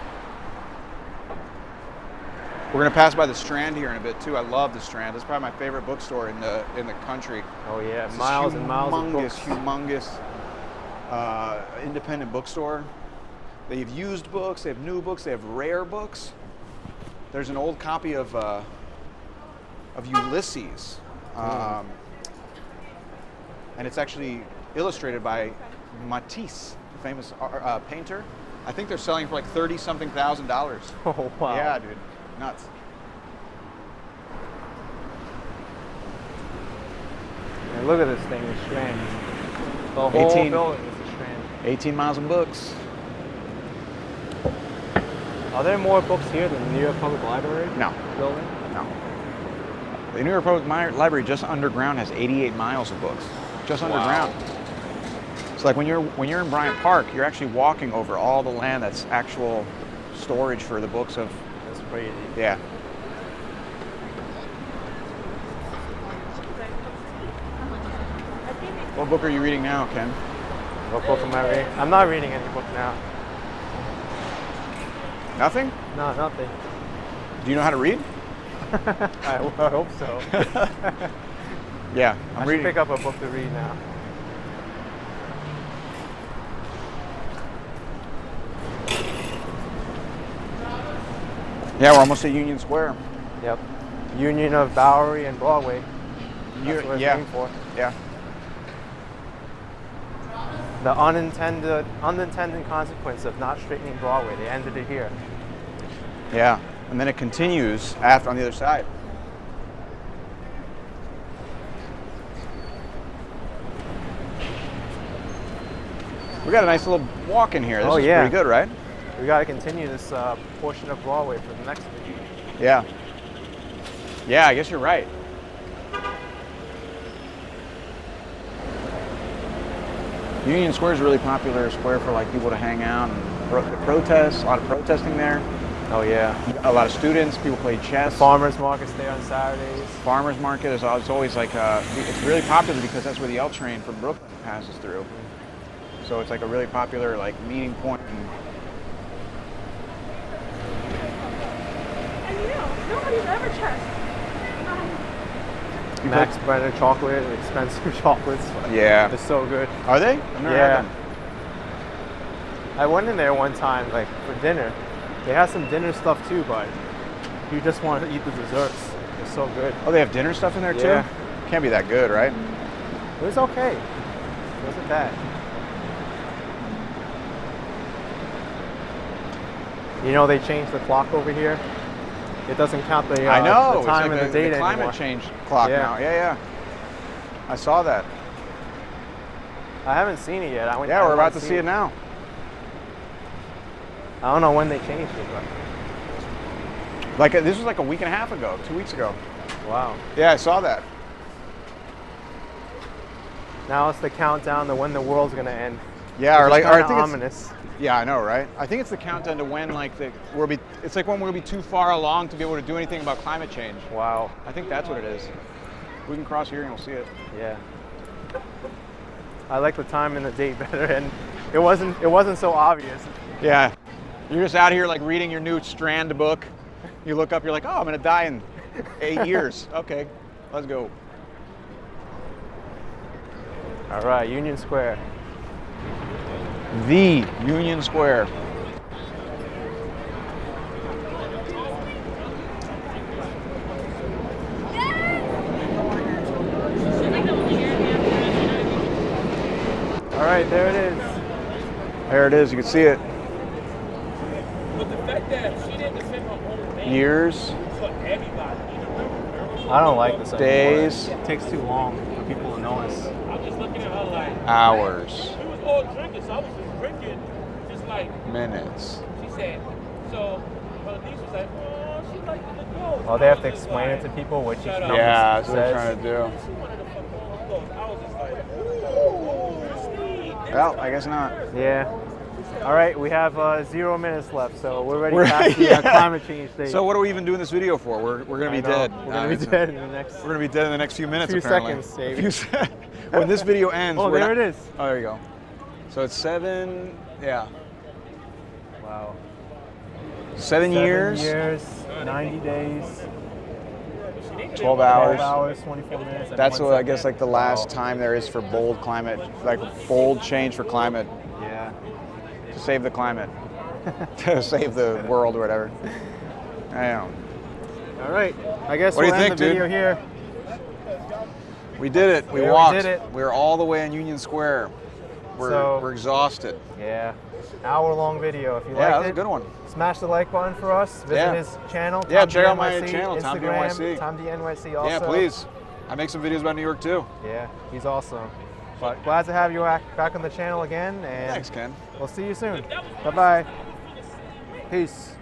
We're gonna pass by the Strand here in a bit too. I love the Strand. It's probably my favorite bookstore in the country. Oh yeah, It's miles and miles of books. Humongous independent bookstore. They have used books. They have new books. They have rare books. There's an old copy of Ulysses, and it's actually illustrated by Matisse, the famous painter. I think they're selling for like $30-something thousand. Oh wow. Yeah, dude. Nuts. And look at this thing, the Strand. The whole 18 building is the Strand. 18 miles of books. Are there more books here than the New York Public Library No, building? no. The New York Public Library just underground has 88 miles of books. Just underground. It's like when you're in Bryant Park, you're actually walking over all the land that's actual storage for the books of. That's crazy. Yeah. What book are you reading now, Ken? What book am I reading? I'm not reading any book now. Nothing? No, nothing. Do you know how to read? I hope so. Yeah, I should pick up a book to read now. Yeah, we're almost at Union Square. Yep. Union of Bowery and Broadway. That's what it's yeah. named for. Yeah. The unintended consequence of not straightening Broadway. They ended it here. Yeah. And then it continues after on the other side. We got a nice little walk in here. This is pretty good, right? We got to continue this portion of Broadway for the next video. Yeah. Yeah, I guess you're right. Union Square is a really popular square for like people to hang out and protest. A lot of protesting there. Oh yeah. A lot of students. People play chess. The farmers market's there on Saturdays. Farmers market is always like it's really popular because that's where the L train from Brooklyn passes through. So it's like a really popular like meeting point. And you know, nobody's ever checked. Max Brenner chocolate, expensive chocolates. Yeah. They're so good. Are they? I've never had them. I went in there one time, like for dinner. They have some dinner stuff too, but you just want to eat the desserts. They're so good. Oh, they have dinner stuff in there Yeah. too? Can't be that good, right? It was okay. It wasn't bad. You know, they changed the clock over here. It doesn't count the, I know. the time it's like and the date the climate anymore. change clock Yeah. now. Yeah, yeah. I saw that. I haven't seen it yet. Yeah, we're about to see it now. I don't know when they changed it, but Like this was like a week and a half ago, 2 weeks ago. wow. Yeah, I saw that. Now it's the countdown to when the world's gonna end. Yeah, or Which is I kinda think it's, ominous. yeah, I know, right? I think it's the countdown to when like it's like when we'll be too far along to be able to do anything about climate change. Wow. I think that's what it is. We can cross here and we'll see it. Yeah. I like the time and the date better, and it wasn't so obvious. Yeah. You're just out here like reading your new Strand book. You look up, you're like, oh, I'm gonna die in 8 years. Okay, let's go. All right, Union Square. The Union Square. All right, there it is. There it is, you can see it. But the fact that she didn't defend her own name Years, for everybody, I don't like this anymore. days, It takes too long for people to notice. I'm just looking at her like, hours, we was all drinking, so I was just drinking, just like, minutes. she said. So her niece was like, oh, she liked the ghost. Oh, they have to explain it to people what each Shut up. number Yeah, that's what they're says. trying to do. She wanted to fuck all the ghosts. I was just like, ooh, Steve. Well, I guess not. Yeah. All right, we have 0 minutes left, so we're already past the climate change stage. So what are we even doing this video for? We're going to be dead. We're going to be dead in the next. We're going to be dead in the next few minutes. Few apparently. seconds, maybe. A few seconds. When this video ends. Oh, there it is. Oh, there you go. So it's 7. Yeah. Wow. 7 years. 90 days. 12 hours. 12 hours, 24 minutes. That's what I guess like the last time there is for bold climate, like bold change for climate. Yeah. To save the climate. To save the world or whatever. I don't know. All right. I guess What do we'll you end think, the video dude? here. We did it. We Yeah, we walked. did it. We're all the way in Union Square. We're exhausted. Yeah. Hour-long video. If you Yeah, liked that was it, a good one. smash the like button for us. Visit Yeah. his channel. Yeah, Tom check out my DNYC, channel, Tom Instagram, DNYC. Tom DNYC also. Yeah, please. I make some videos about New York too. Yeah, he's awesome. But glad to have you back on the channel again, and Thanks, Ken. we'll see you soon. Bye-bye. Peace.